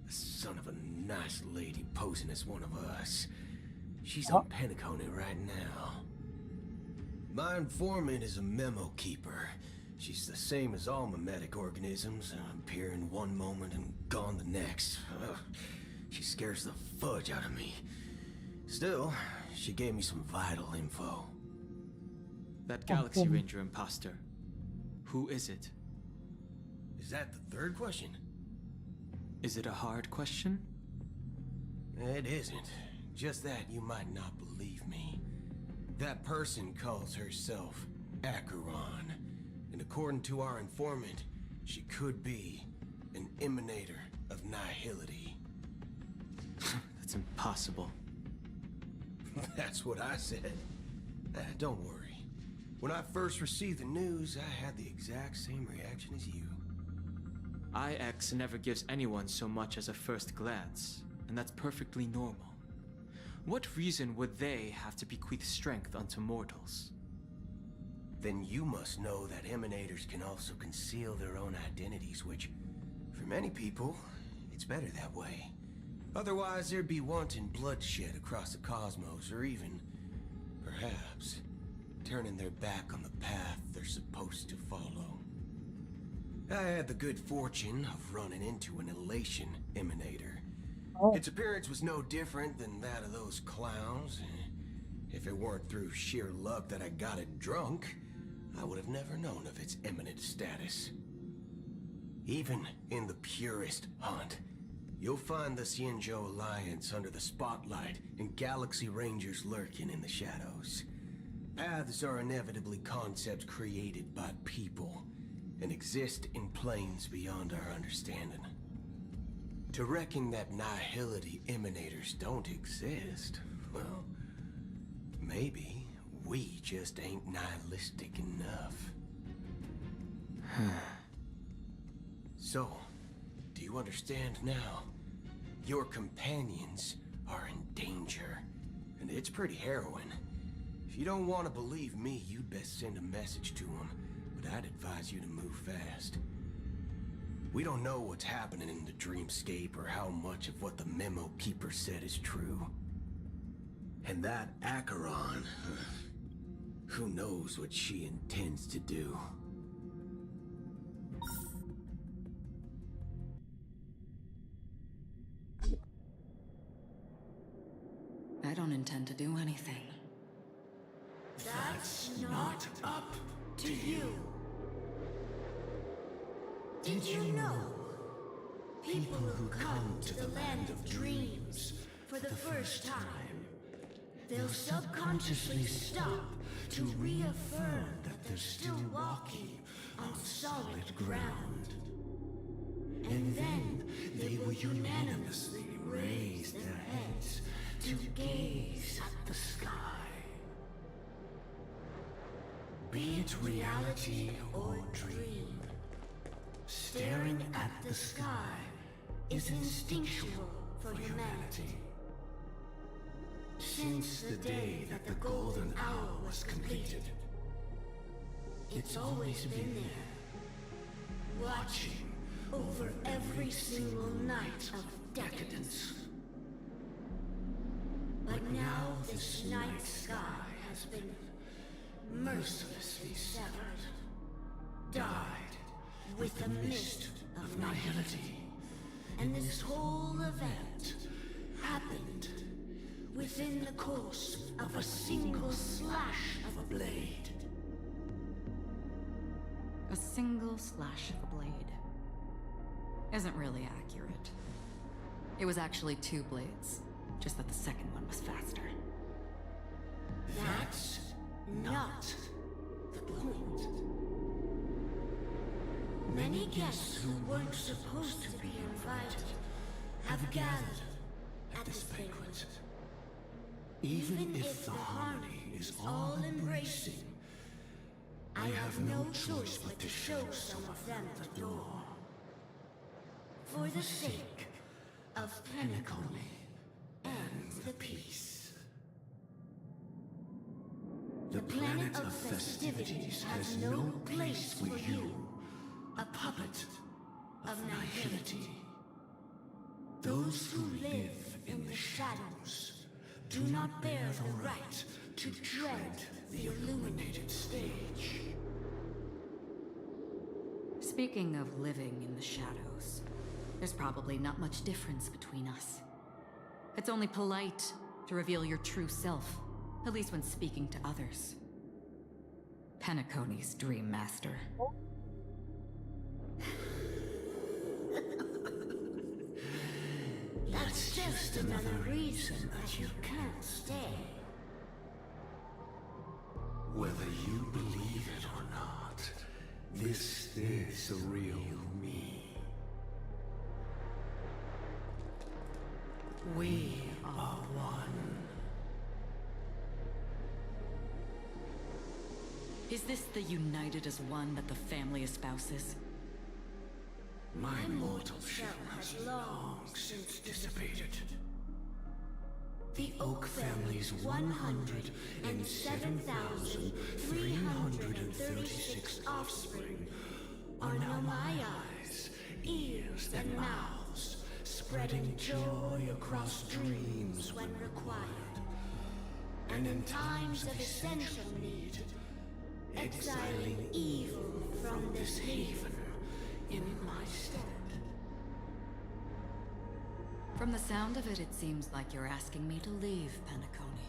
A son of a nice lady posing as one of us. She's on Penacony right now. My informant is a memo keeper. She's the same as all mimetic organisms, appearing one moment and gone the next. She scares the fudge out of me. Still, she gave me some vital info. That Galaxy Ranger imposter. Who is it? Is that the third question? Is it a hard question? It isn't. Just that you might not believe me. That person calls herself Acheron. And according to our informant, she could be an emanator of nihility. That's impossible. That's what I said. Don't worry. When I first received the news, I had the exact same reaction as you. IX never gives anyone so much as a first glance, and that's perfectly normal. What reason would they have to bequeath strength unto mortals? Then you must know that emanators can also conceal their own identities, which, for many people, it's better that way. Otherwise, there'd be wanton bloodshed across the cosmos, or even, perhaps, turning their back on the path they're supposed to follow. I had the good fortune of running into an elation emanator. Its appearance was no different than that of those clowns. If it weren't through sheer luck that I got it drunk, I would have never known of its eminent status. Even in the purest hunt, you'll find the Xianzhou Alliance under the spotlight and Galaxy Rangers lurking in the shadows. Paths are inevitably concepts created by people and exist in planes beyond our understanding. To reckon that nihility emanators don't exist, well, maybe we just ain't nihilistic enough. So, do you understand now? Your companions are in danger, and it's pretty harrowing. If you don't want to believe me, you'd best send a message to them, but I'd advise you to move fast. We don't know what's happening in the dreamscape or how much of what the memo keeper said is true. And that Acheron, who knows what she intends to do. I don't intend to do anything. That's not up to you. Did you know? People who come to the land of dreams for the first time, they'll subconsciously stop to reaffirm that they're still walking on solid ground. And then they will unanimously raise their heads to gaze at the sky. Be it reality or dream, staring at the sky is instinctual for humanity. Since the day that the golden hour was completed, it's always been there, watching over every single night of decadence. But now this night sky has been mercilessly severed, dyed with the mist of nihility. And this whole event happened within the course of a single slash of a blade. A single slash of a blade isn't really accurate. It was actually 2 blades, just that the second one was faster. That's not the point. Many guests who weren't supposed to be invited have gathered at this banquet. Even if the harmony is all-embracing, I have no choice but to show some of them the door. For the sake of Penacony and the peace. The planet of festivities has no place for you, a puppet of nihility. Those who live in the shadows do not bear the right to tread the illuminated stage. Speaking of living in the shadows, there's probably not much difference between us. It's only polite to reveal your true self, at least when speaking to others. Penacony's Dream Master. That's just another reason that you can't stay. Whether you believe it or not, this is the real me. We are one. Is this the united as one that the family espouses? My mortal shell has long since dissipated. The Oak family's 107,336 offspring are now my eyes, ears, and mouths, spreading joy across dreams when required. And in times of essential need, exiling evil from this haven in my stead. From the sound of it, it seems like you're asking me to leave Penacony.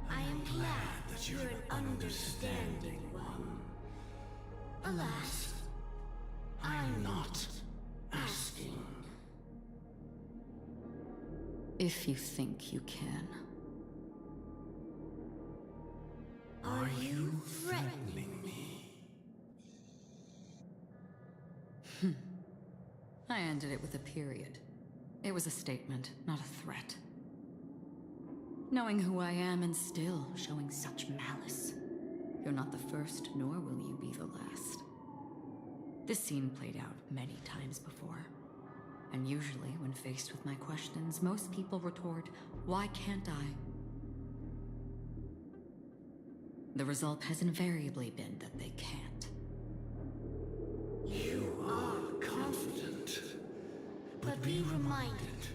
I am glad that you're an understanding one. Alas, I'm not asking. If you think you can. Are you threatening me? I ended it with a period. It was a statement, not a threat. Knowing who I am and still showing such malice. You're not the first, nor will you be the last. This scene played out many times before. And usually, when faced with my questions, most people retort, "Why can't I?" The result has invariably been that they can't. You are confident, but be reminded,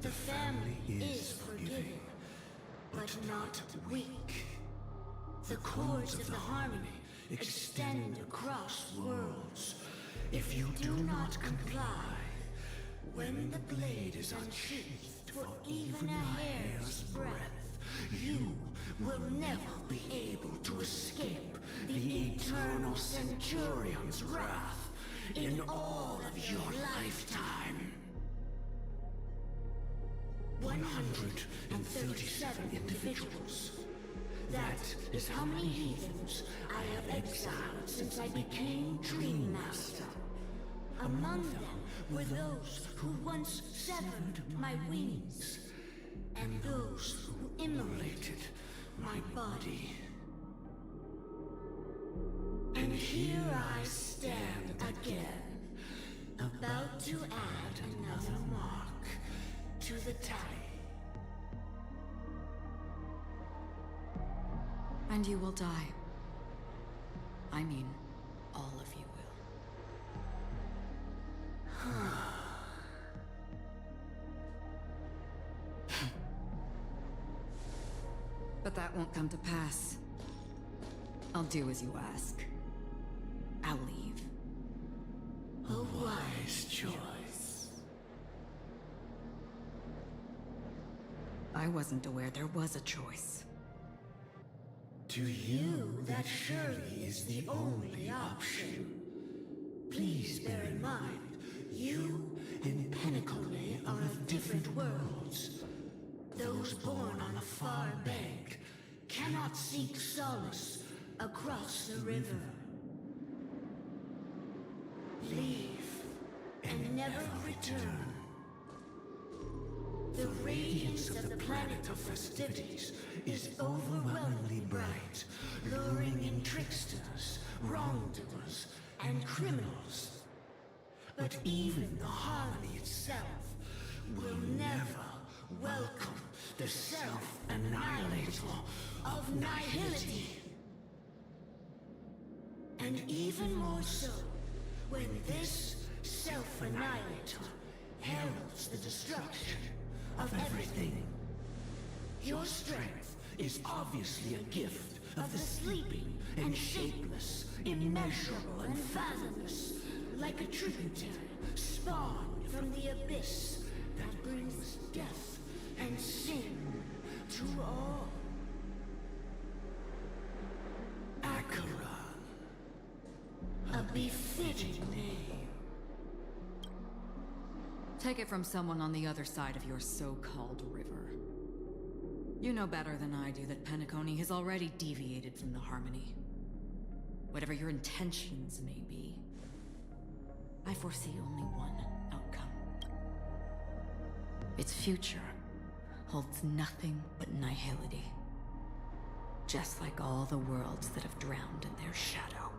the family is forgiving, but not weak. The cords of the harmony extend across worlds. If you do not comply, when the blade is unsheathed for even a hair's breadth, you will never be able to escape the eternal Centurion's wrath in all of your lifetime. 137 individuals. That is how many heathens I have exiled since I became Dream Master. Among them were those who once severed my wings, and those who immolated my body. And here I stand again, about to add another mark to the tally. And you will die. I mean, all of you will. But that won't come to pass. I'll do as you ask. I'll leave. A wise choice. I wasn't aware there was a choice. To you, that surely is the only option. Please bear in mind, you and Penacony are of different worlds. Those born on a far bank cannot seek solace across the river. Leave and never return. The radiance of the planet of festivities is overwhelmingly bright, luring in tricksters, wrongdoers, and criminals. But even the harmony itself will never welcome the self-annihilator of nihility. And even more so, when this self-annihilator heralds the destruction of everything. Your strength is obviously a gift of the sleeping and shapeless, immeasurable and fathomless, like a tributary spawned from the abyss that brings death and sin to all. Acheron, a befitting name. Take it from someone on the other side of your so-called river. You know better than I do that Penacony has already deviated from the harmony. Whatever your intentions may be, I foresee only one outcome. Its future holds nothing but nihility. Just like all the worlds that have drowned in their shadow.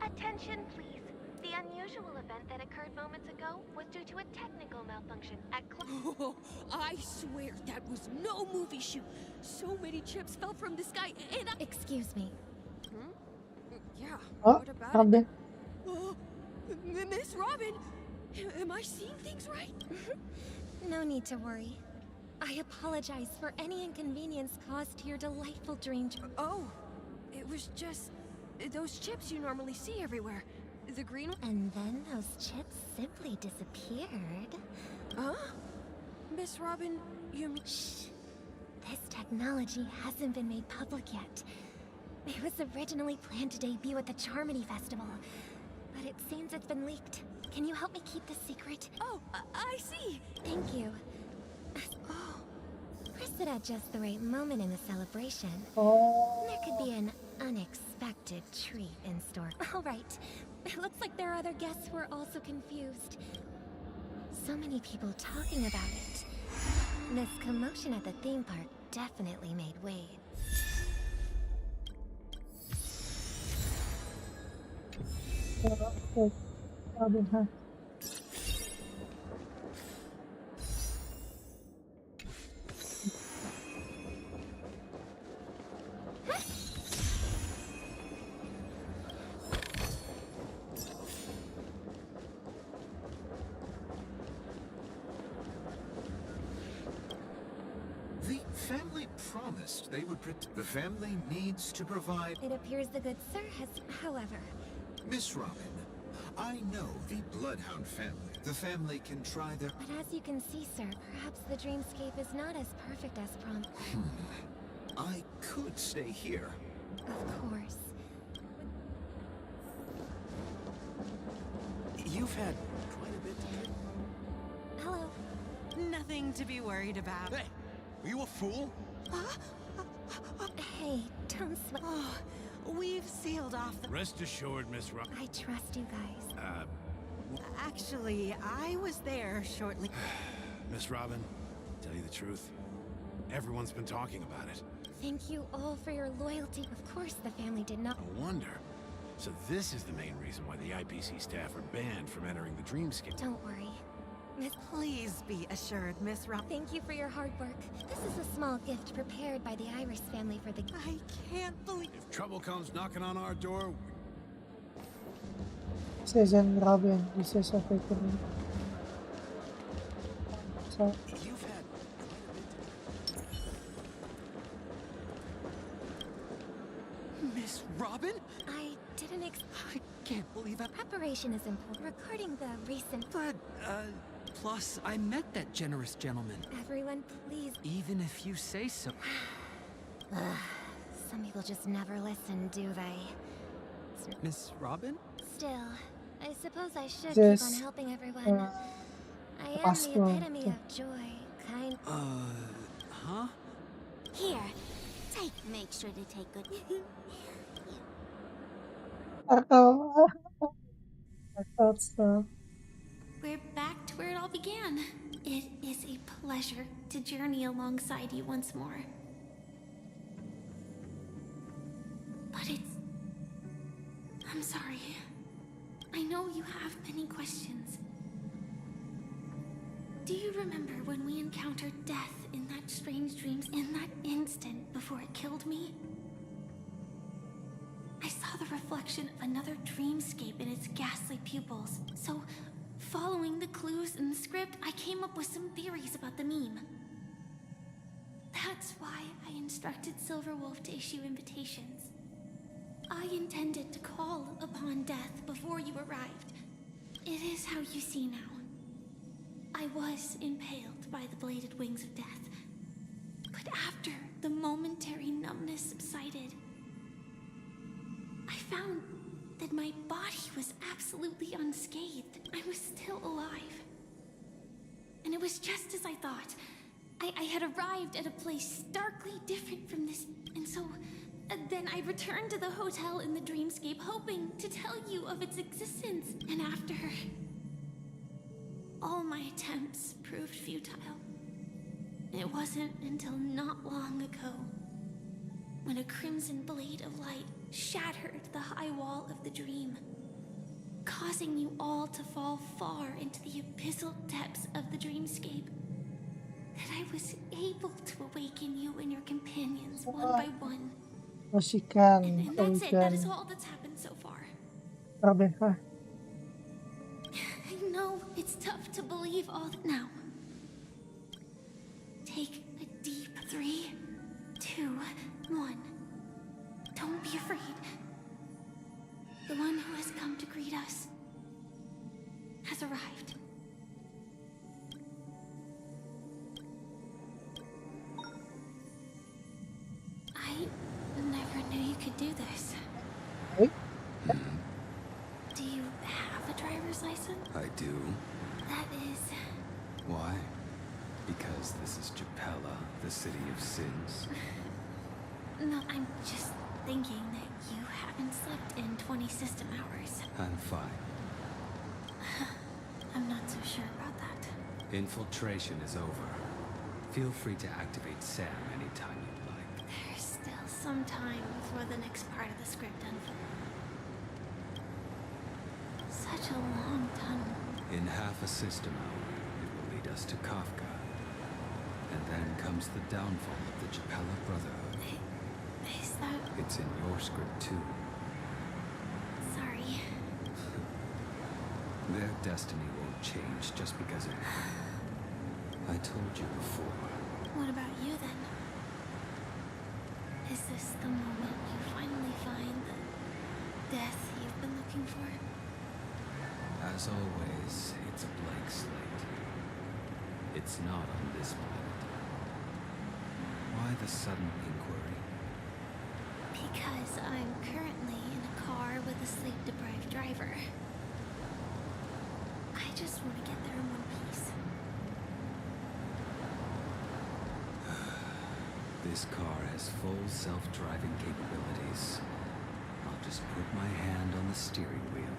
Attention, please. The unusual event that occurred moments ago was due to a technical malfunction at Oh, I swear that was no movie shoot. So many chips fell from the sky and I... Excuse me. Yeah, Oh, what about sabi. it? Oh, Miss Robin, am I seeing things right? No need to worry. I apologize for any inconvenience caused to your delightful dream. Oh, it was just those chips you normally see everywhere. The green... And then those chips simply disappeared. Huh? Miss Robin, you mean... Shh. This technology hasn't been made public yet. It was originally planned to debut at the Charmony Festival, but it seems it's been leaked. Can you help me keep this secret? Oh, I see. Thank you. Oh, visit at just the right moment in the celebration. Oh. There could be an unexpected treat in store. All right. It looks like there are other guests who are also confused. So many people talking about it. This commotion at the theme park definitely made waves. Robin, huh? The family promised they would the family needs to provide. It appears the good sir has, however. Miss Robin, I know the Bloodhound family. The family can try their... But as you can see, sir, perhaps the dreamscape is not as perfect as promised. I could stay here. Of course. You've had quite a bit to drink. Hello. Nothing to be worried about. Hey, are you a fool? Hey, don't sweat. Oh, we've sealed off the... Rest assured, Miss Robin. I trust you guys. Actually, I was there shortly... Miss Robin, tell you the truth, everyone's been talking about it. Thank you all for your loyalty. Of course, the family did not... No wonder. So this is the main reason why the IPC staff are banned from entering the dreamscape. Don't worry. Miss... Please be assured, Miss Rob... Thank you for your hard work. This is a small gift prepared by the Iris family for the... I can't believe... If trouble comes knocking on our door... Season Robin, this is a fake me. So, You've had Miss Robin? I didn't I can't believe that. Preparation is important. Regarding the recent... But, plus, I met that generous gentleman. Everyone, please... Even if you say so. Some people just never listen, do they? Miss Robin? Still, I suppose I should This, keep on helping everyone. I am the possible epitome to- of joy, kind... Huh? Here, make sure to take good. I thought so. We're back to where it all began. It is a pleasure to journey alongside you once more. But I'm sorry. I know you have many questions. Do you remember when we encountered death in that strange dreams in that instant before it killed me? I saw the reflection of another dreamscape in its ghastly pupils. So, following the clues in the script, I came up with some theories about the meme. That's why I instructed Silverwolf to issue invitations. I intended to call upon death before you arrived. It is how you see now. I was impaled by the bladed wings of death. But after the momentary numbness subsided, I found that my body was absolutely unscathed. I was still alive. And it was just as I thought. I had arrived at a place starkly different from this, and so... then I returned to the hotel in the dreamscape, hoping to tell you of its existence. And after... all my attempts proved futile. It wasn't until not long ago when a crimson blade of light shattered the high wall of the dream, causing you all to fall far into the abyssal depths of the dreamscape, that I was able to awaken you and your companions one by one. Oh, she can. And that's it. That is all that's happened so far. Robin, huh? I know it's tough to believe all that now. Take a deep 3, 2, 1. Don't be afraid. The one who has come to greet us has arrived. I never knew you could do this. Hey? Do you have a driver's license? I do. That is... Why? because this is Japella, the city of sins? No, I'm just thinking that you haven't slept in 20 system hours. I'm fine. I'm not so sure about that. Infiltration is over. Feel free to activate Sam anytime you'd like. There's still some time before the next part of the script unfolds. Such a long tunnel. In half a system hour, it will lead us to Kafka. And then comes the downfall of the Japella Brotherhood. Is that... It's in your script too. Sorry. Their destiny won't change just because of... I told you before. What about you then? Is this the moment you finally find the death you've been looking for? As always, it's a blank slate. It's not on this planet. Why the sudden inquiry? Because I'm currently in a car with a sleep-deprived driver. I just want to get there in one piece. This car has full self-driving capabilities. I'll just put my hand on the steering wheel.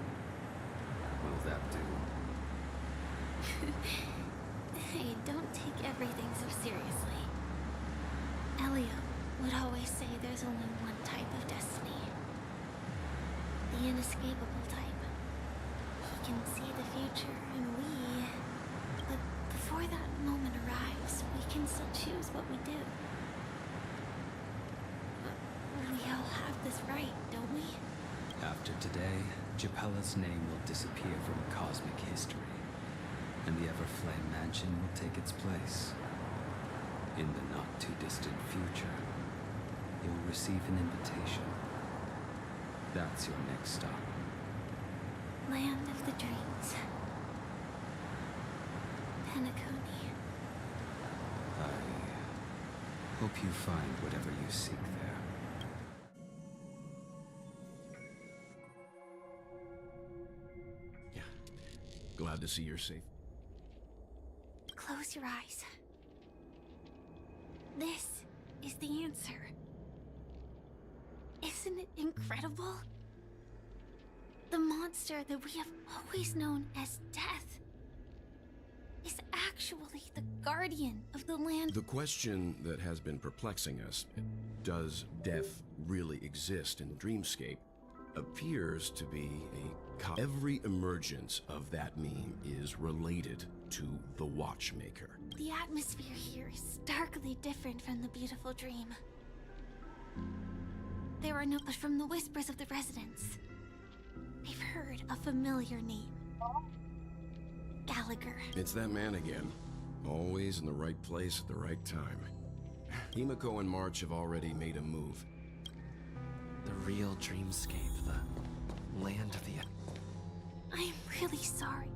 Will that do? Hey, don't take everything so seriously. Elio would always say there's only one type of destiny. The inescapable type. He can see the future, and we... But before that moment arrives, we can still choose what we do. We all have this right, don't we? After today, Japella's name will disappear from cosmic history, and the Everflame Mansion will take its place. In the not-too-distant future, you'll receive an invitation. That's your next stop. Land of the Dreams. Penacony. I hope you find whatever you seek there. Glad to see you're safe. Close your eyes. This is the answer. Isn't it incredible? The monster that we have always known as Death is actually the guardian of the land. The question that has been perplexing us, does death really exist in the dreamscape, appears to be every emergence of that meme is related to the Watchmaker. The atmosphere here is starkly different from the beautiful dream. There are no... But from the whispers of the residents, they've heard a familiar name. Gallagher. It's that man again. Always in the right place at the right time. Himiko and March have already made a move. The real dreamscape, the land of the... I am really sorry.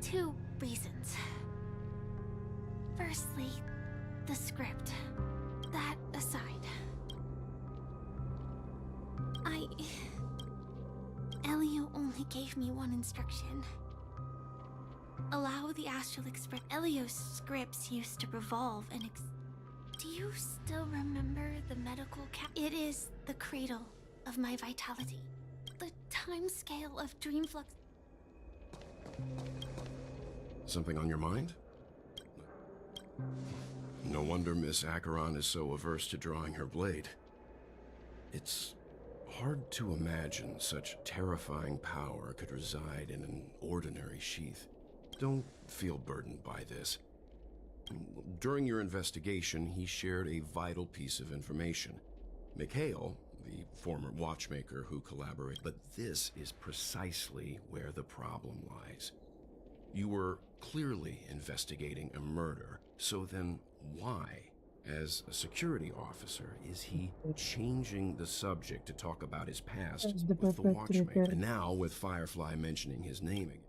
2 reasons. Firstly, the script. That aside. Elio only gave me one instruction. Allow the astral express. Elio's scripts used to revolve and Do you still remember the medical It is the cradle of my vitality. The time scale of dream flux. Something on your mind? No wonder Miss Acheron is so averse to drawing her blade. It's hard to imagine such terrifying power could reside in an ordinary sheath. Don't feel burdened by this. During your investigation, he shared a vital piece of information. Mikhail, the former watchmaker who collaborated, but this is precisely where the problem lies. You were clearly investigating a murder, so then why, as a security officer, is he changing the subject to talk about his past with the watchmaker, and now with Firefly mentioning his naming?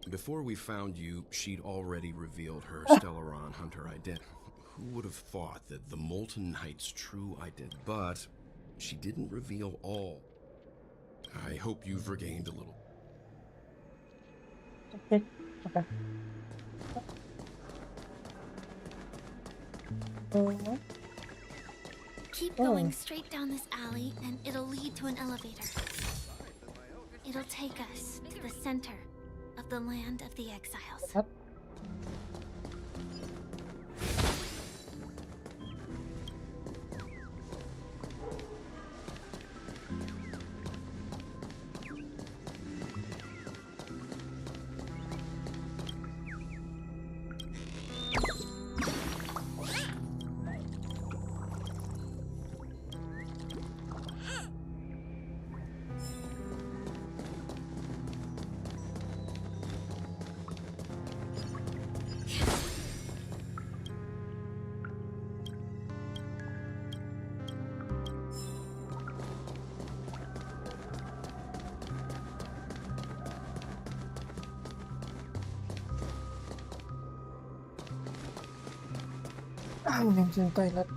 Before we found you, she'd already revealed her Stellaron Hunter identity. Who would have thought that the Molten Knight's true identity? But she didn't reveal all. I hope you've regained a little. Okay. Oh. Keep Oh. going straight down this alley and it'll lead to an elevator. It'll take us to the center of the land of the exiles. Yep. I'm going to the toilet.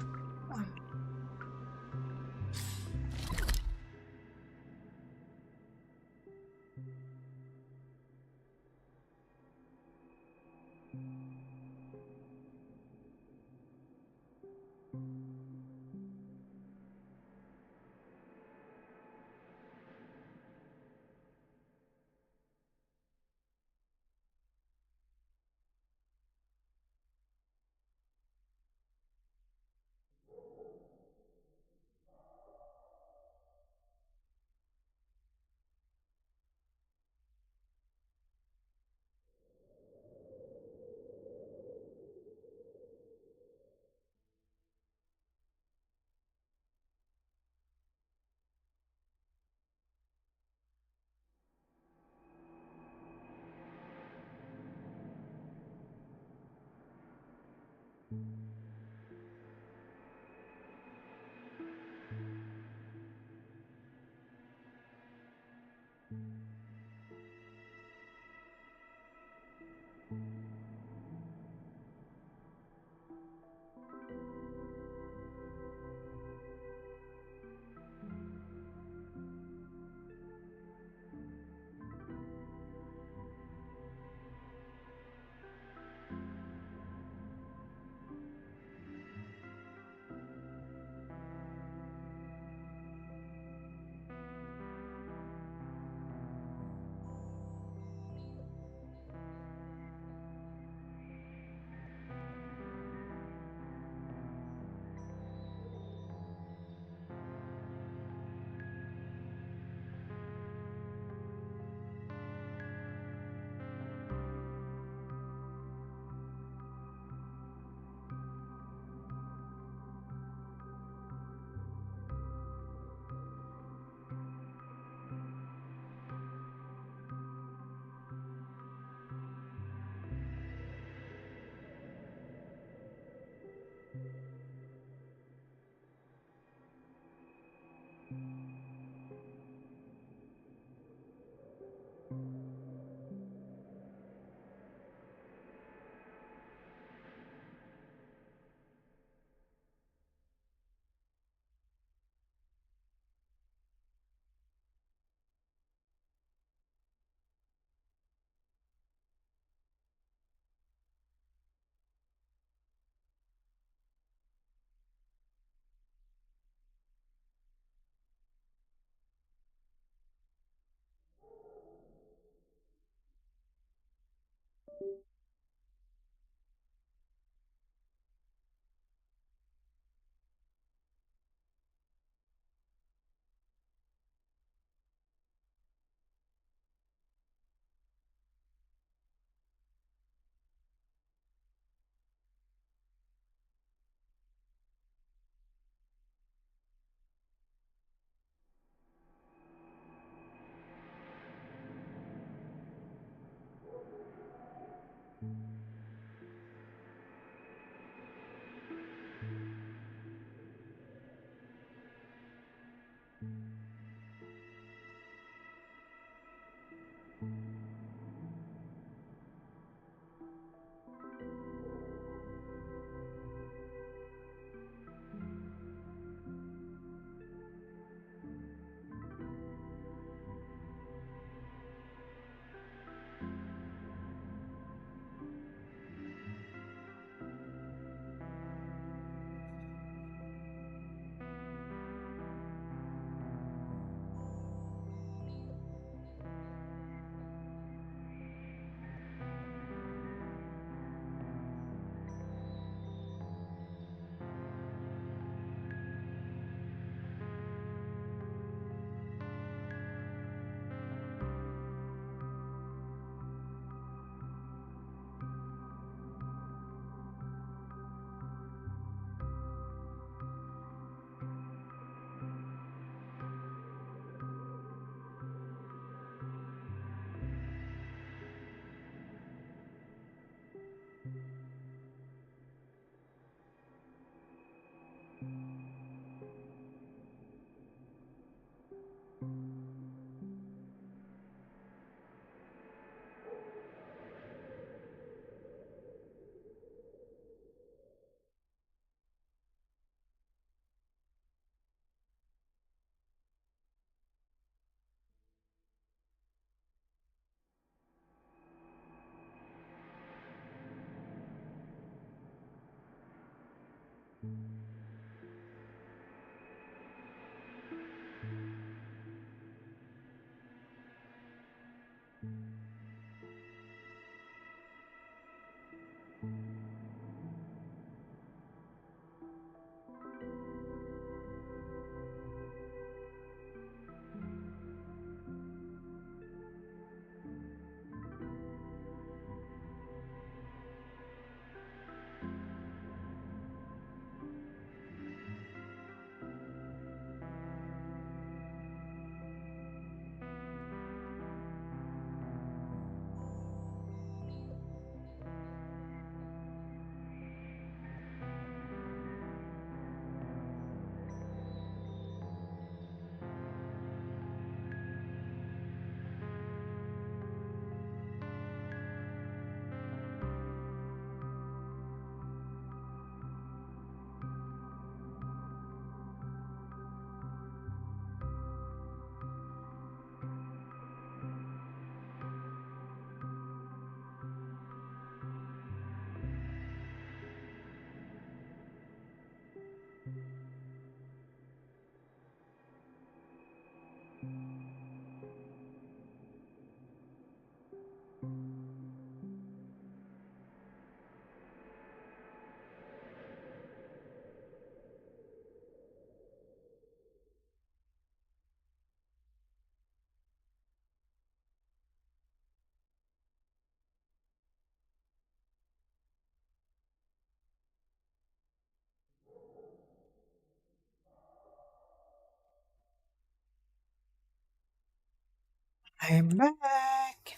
I'm back.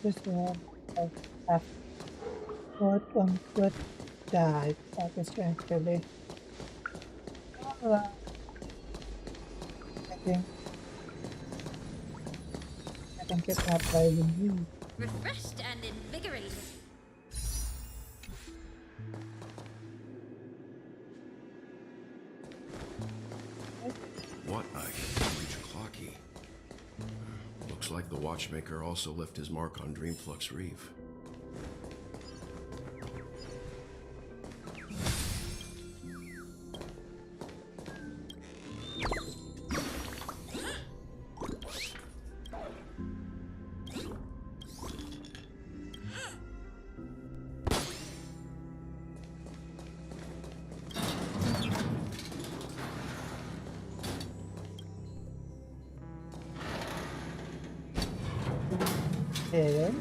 This one have put on good dive satisfactorily. Alright, I think it's not driving you. Refreshed and invigorated. What a huge clocky. Looks like the watchmaker also left his mark on Dreamflux Reef. Okay.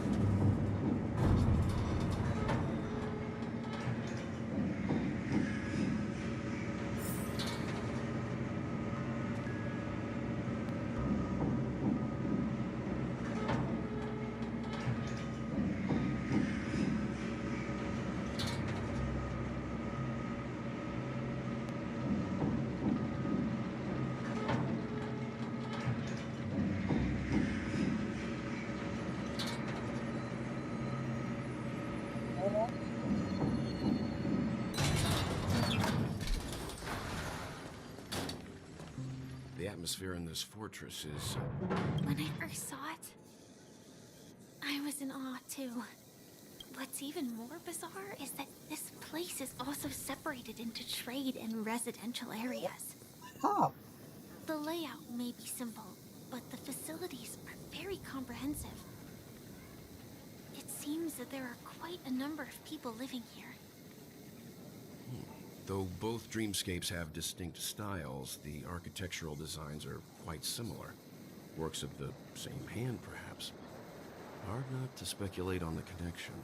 The atmosphere in this fortress is... When I first saw it, I was in awe too. What's even more bizarre is that this place is also separated into trade and residential areas. Oh. The layout may be simple, but the facilities are very comprehensive. It seems that there are quite a number of people living here. Though both dreamscapes have distinct styles, the architectural designs are quite similar. Works of the same hand, perhaps. Hard not to speculate on the connection.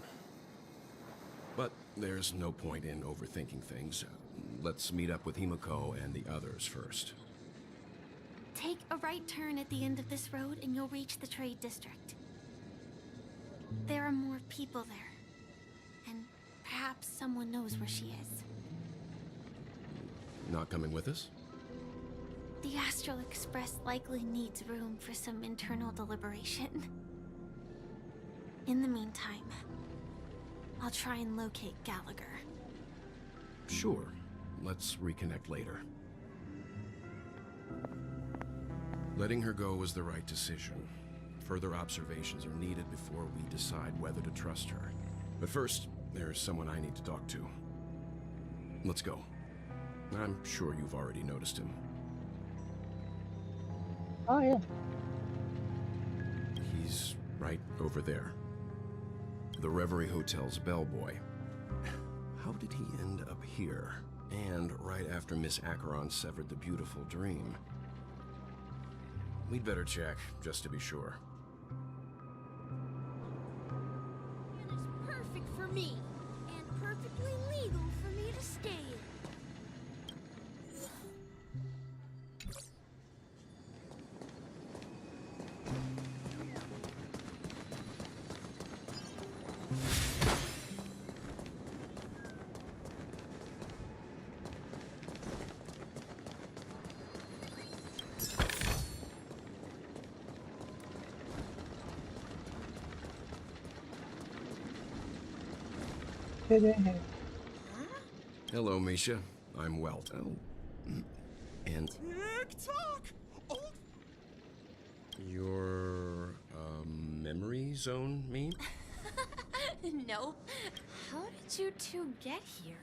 But there's no point in overthinking things. Let's meet up with Himiko and the others first. Take a right turn at the end of this road and you'll reach the trade district. There are more people there. And perhaps someone knows where she is. Not coming with us? The Astral Express likely needs room for some internal deliberation. In the meantime, I'll try and locate Gallagher. Sure. Let's reconnect later. Letting her go was the right decision. Further observations are needed before we decide whether to trust her. But first, there's someone I need to talk to. Let's go. I'm sure you've already noticed him. Oh, yeah. He's right over there. The Reverie Hotel's bellboy. How did he end up here? And right after Miss Acheron severed the beautiful dream. We'd better check, just to be sure. And it's perfect for me, and perfectly legal for me to stay in. Hello, Misha. I'm Welt. Oh. And Tick-tock! you're a zone mean? Nope. How did you two get here?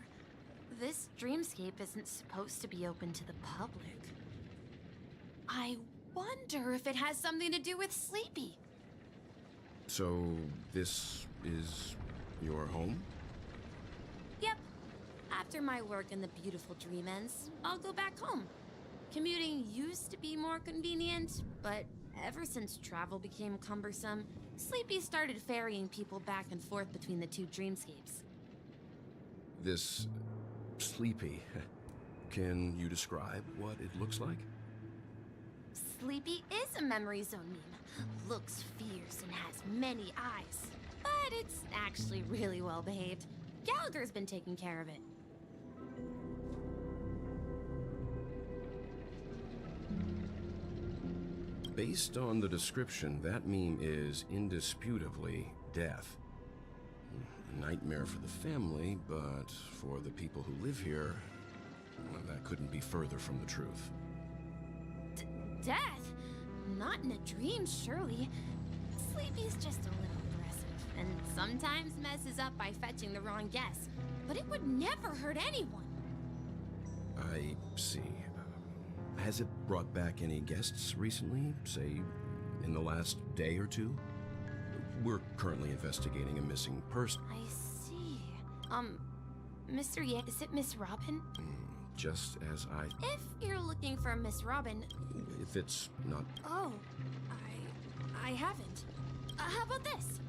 This dreamscape isn't supposed to be open to the public. I wonder if it has something to do with Sleepy. So, this is your home? Yep. After my work in the beautiful dream ends, I'll go back home. Commuting used to be more convenient, but ever since travel became cumbersome, Sleepy started ferrying people back and forth between the two dreamscapes. This Sleepy. Can you describe what it looks like? Sleepy is a memory zone meme. Looks fierce and has many eyes. But it's actually really well behaved. Gallagher's been taking care of it. Based on the description, that meme is indisputably death. A nightmare for the family, but for the people who live here, well, that couldn't be further from the truth. Death? Not in a dream, surely. Sleepy's just a little aggressive, and sometimes messes up by fetching the wrong guess. But it would never hurt anyone. I see. Has it brought back any guests recently? Say, in the last day or two? We're currently investigating a missing person. I see. Mr. Yang, is it Miss Robin? Just as I... If you're looking for Miss Robin... If it's not... Oh, I haven't. How about this?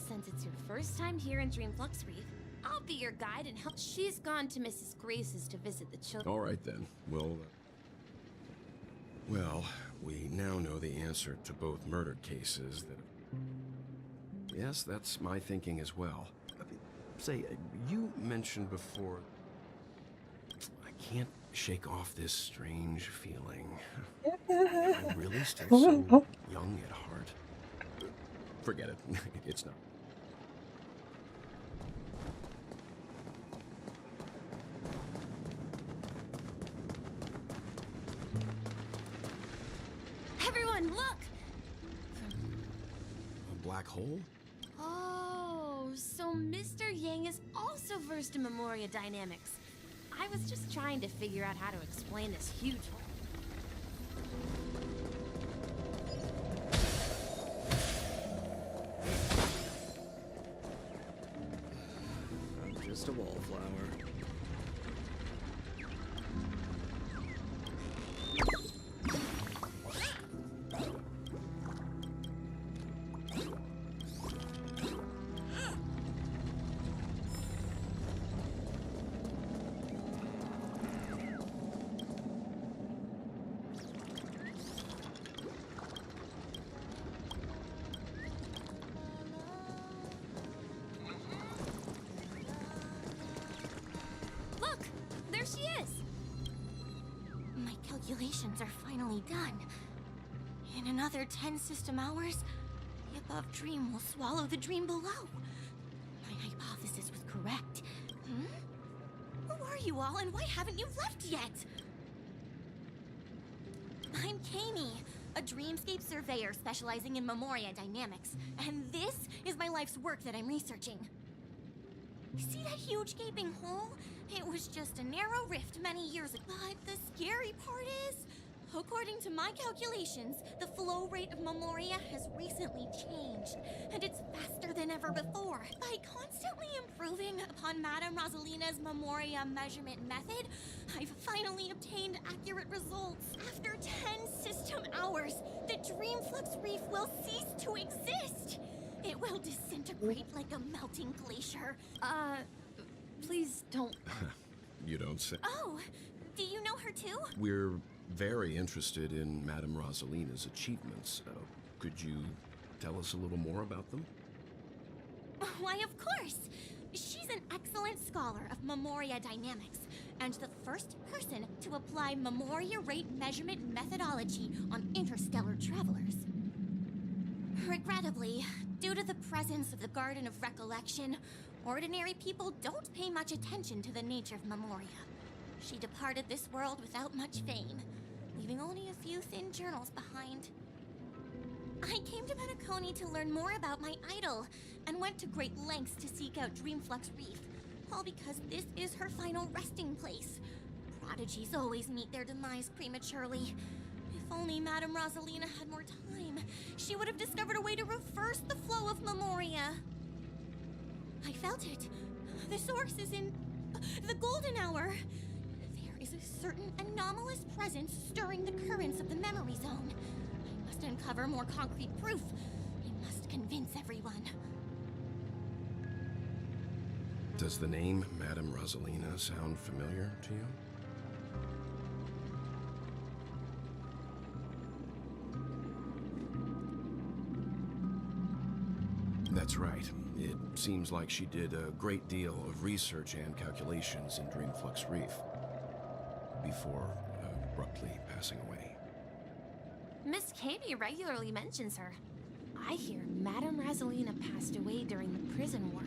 Since it's your first time here in Dreamflux Reef, I'll be your guide and help. She's gone to Mrs. Grace's to visit the children. All right, then. Well, we now know the answer to both murder cases that... Yes, that's my thinking as well. Say, you mentioned before... I can't shake off this strange feeling. I'm really still so young at heart. Forget it. It's not. Everyone, look! A black hole? Oh, so Mr. Yang is also versed in Memoria dynamics. I was just trying to figure out how to explain this huge hole. I'm just a wallflower. Look! There she is! My calculations are finally done. In another 10 system hours, the above dream will swallow the dream below. My hypothesis was correct. Who are you all, and why haven't you left yet? I'm Kami, a dreamscape surveyor specializing in Memoria dynamics, and this is my life's work that I'm researching. See that huge gaping hole? It was just a narrow rift many years ago. But the scary part is, according to my calculations, the flow rate of Memoria has recently changed, and it's faster than ever before. By constantly improving upon Madame Rosalina's Memoria measurement method, I've finally obtained accurate results. After 10 system hours, the Dreamflux Reef will cease to exist. It will disintegrate like a melting glacier. Please don't. You don't say. Oh, do you know her too? We're very interested in Madame Rosalina's achievements. Could you tell us a little more about them? Why, of course. She's an excellent scholar of Memoria dynamics, and the first person to apply Memoria rate measurement methodology on interstellar travelers. Regrettably, due to the presence of the Garden of Recollection, ordinary people don't pay much attention to the nature of Memoria. She departed this world without much fame, leaving only a few thin journals behind. I came to Penacony to learn more about my idol, and went to great lengths to seek out Dreamflux Reef, all because this is her final resting place. Prodigies always meet their demise prematurely. If only Madame Rosalina had more time, she would have discovered a way to reverse the flow of Memoria. I felt it. The source is in the Golden Hour. There is a certain anomalous presence stirring the currents of the memory zone. I must uncover more concrete proof. I must convince everyone. Does the name Madame Rosalina sound familiar to you? That's right. It seems like she did a great deal of research and calculations in Dreamflux Reef before abruptly passing away. Miss Katie regularly mentions her. I hear Madame Rosalina passed away during the prison war.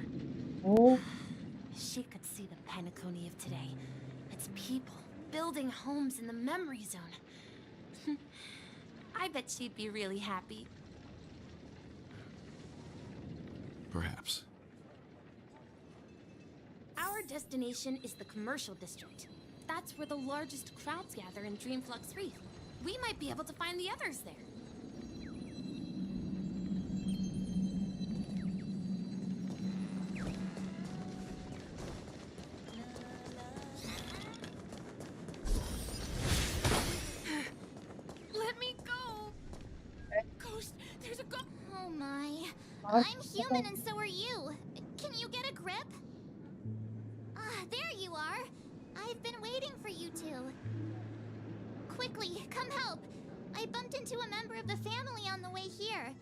Oh. She could see the Penacony of today. Its people building homes in the memory zone. I bet she'd be really happy. Perhaps. Our destination is the commercial district. That's where the largest crowds gather in Dreamflux Reef. We might be able to find the others there. Let me go! Ghost, there's a ghost! Oh my. I'm human and so are you. Can you get a grip? Ah, there you are. I've been waiting for you two. Quickly, come help. I bumped into a member of the family on the way here.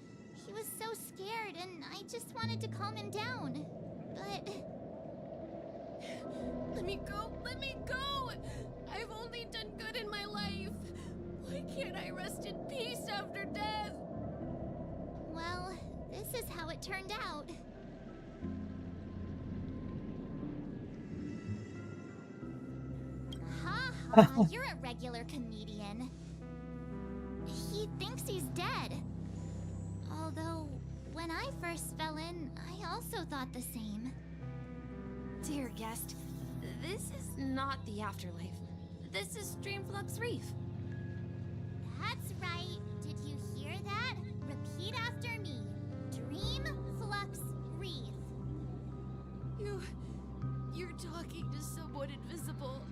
He was so scared and I just wanted to calm him down. But... Let me go! Let me go! I've only done good in my life. Why can't I rest in peace after death? well, this is how it turned out. Ha ha, you're a regular comedian. He thinks he's dead. Although, when I first fell in, I also thought the same. Dear guest, this is not the afterlife. This is Dreamflux Reef. That's right. Did you hear that? Repeat after me. Dreamflux Reef. You're talking to someone invisible.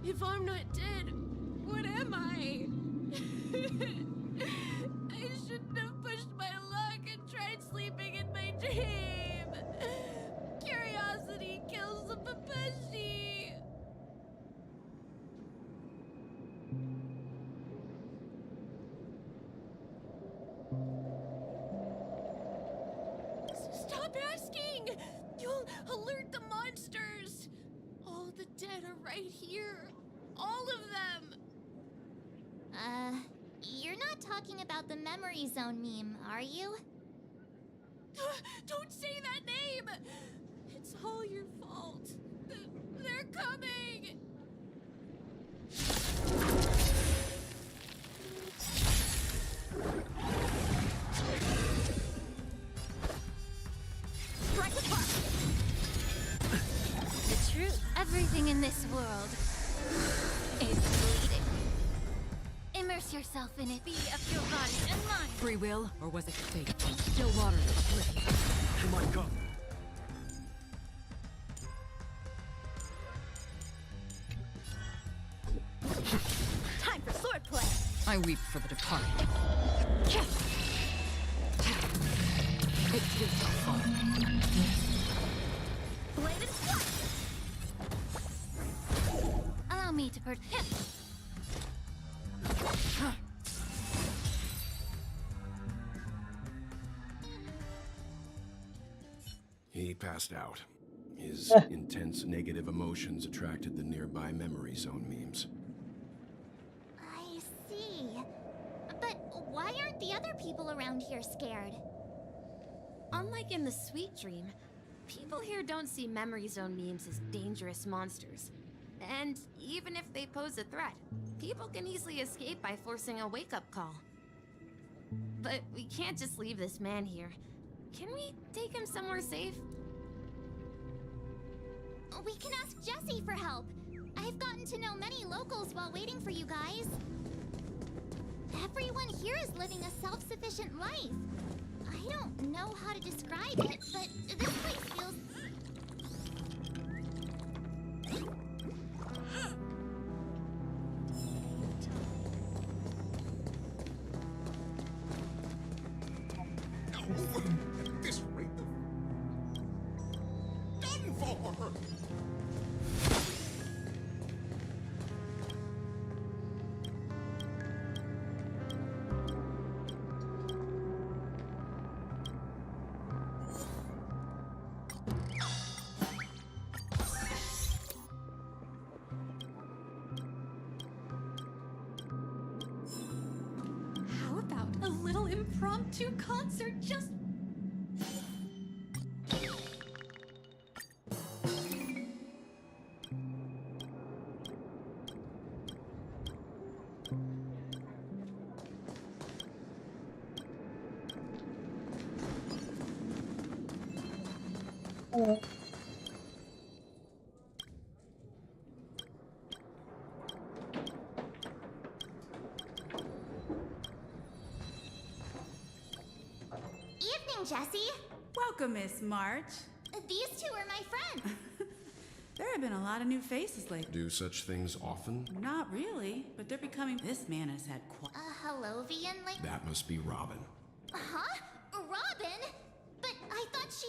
If I'm not dead, what am I? I shouldn't have pushed my luck and tried sleeping in my dream. Curiosity kills the Papeshi. Stop asking! You'll alert the monsters! All the dead are right here. All of them! You're not talking about the memory zone meme, are you? Don't say that name! It's all your fault. They're coming! Strike apart! The truth. Everything in this world is bleeding. Immerse yourself in it. Be of your body and mind. Free will, or was it fate? Still water of oblivion. You might go. Time for swordplay. I weep for the departed. It gives no fun. Bladed strike. Allow me to put him. He passed out. His intense negative emotions attracted the nearby memory zone memes. I see. But why aren't the other people around here scared? Unlike in the Sweet Dream, people here don't see memory zone memes as dangerous monsters. And even if they pose a threat, people can easily escape by forcing a wake-up call. But we can't just leave this man here. Can we take him somewhere safe? We can ask Jessie for help. I've gotten to know many locals while waiting for you guys. Everyone here is living a self-sufficient life. I don't know how to describe it, but this place feels... At this rate, done for. How about a little impromptu concert just... Hello. Evening, Jessie. Welcome, Miss March. These two are my friends. There have been a lot of new faces lately. Do such things often? Not really, but they're becoming... This man has had Hellovian, like... That must be Robin. Huh? Robin? But I thought she...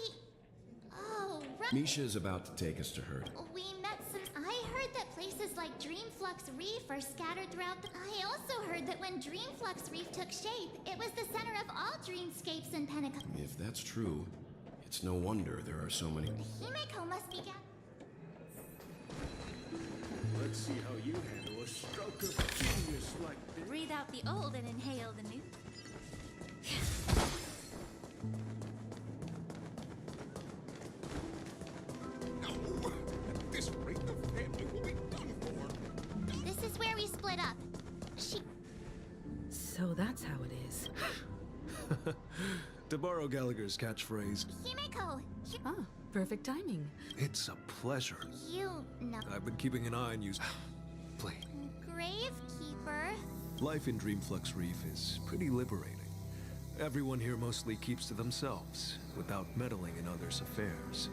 Oh, Robin... Misha is about to take us to her. We met some... I heard that places like Dreamflux Reef are scattered throughout the... I also heard that when Dreamflux Reef took shape, it was the center of all dreamscapes in Penacony. If that's true, it's no wonder there are so many. Himeko must be... Let's see how you handle a stroke of genius like this. Breathe out the old and inhale the new. At this rate, the family will be done for. This is where we split up. She... So that's how it is. To borrow Gallagher's catchphrase, Himeko! Ah, perfect timing. it's a pleasure. You know... I've been keeping an eye on you. Play. Gravekeeper. Life in Dreamflux Reef is pretty liberating. Everyone here mostly keeps to themselves, without meddling in others' affairs.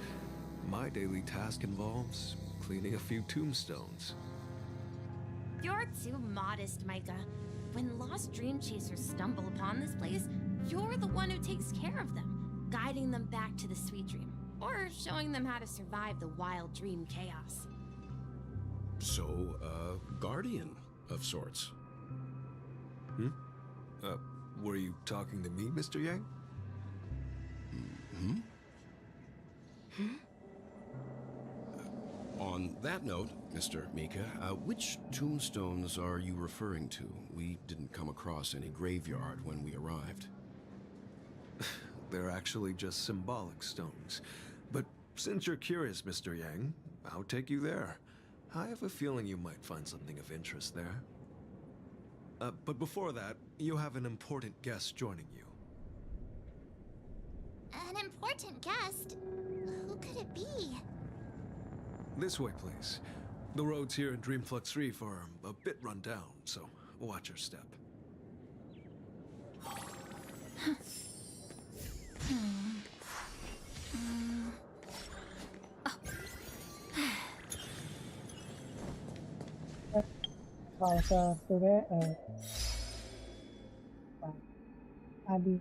My daily task involves cleaning a few tombstones. You're too modest, Micah. When lost dream chasers stumble upon this place, you're the one who takes care of them, guiding them back to the sweet dream, or showing them how to survive the wild dream chaos. So, guardian of sorts. Were you talking to me, Mr. Yang? On that note, Mr. Mika, which tombstones are you referring to? We didn't come across any graveyard when we arrived. They're actually just symbolic stones. But since you're curious, Mr. Yang, I'll take you there. I have a feeling you might find something of interest there. But before that, you have an important guest joining you. An important guest? Who could it be? This way, please. The roads here in Dreamflux Reef are a bit run down, so watch your step. Kalau ke Adi.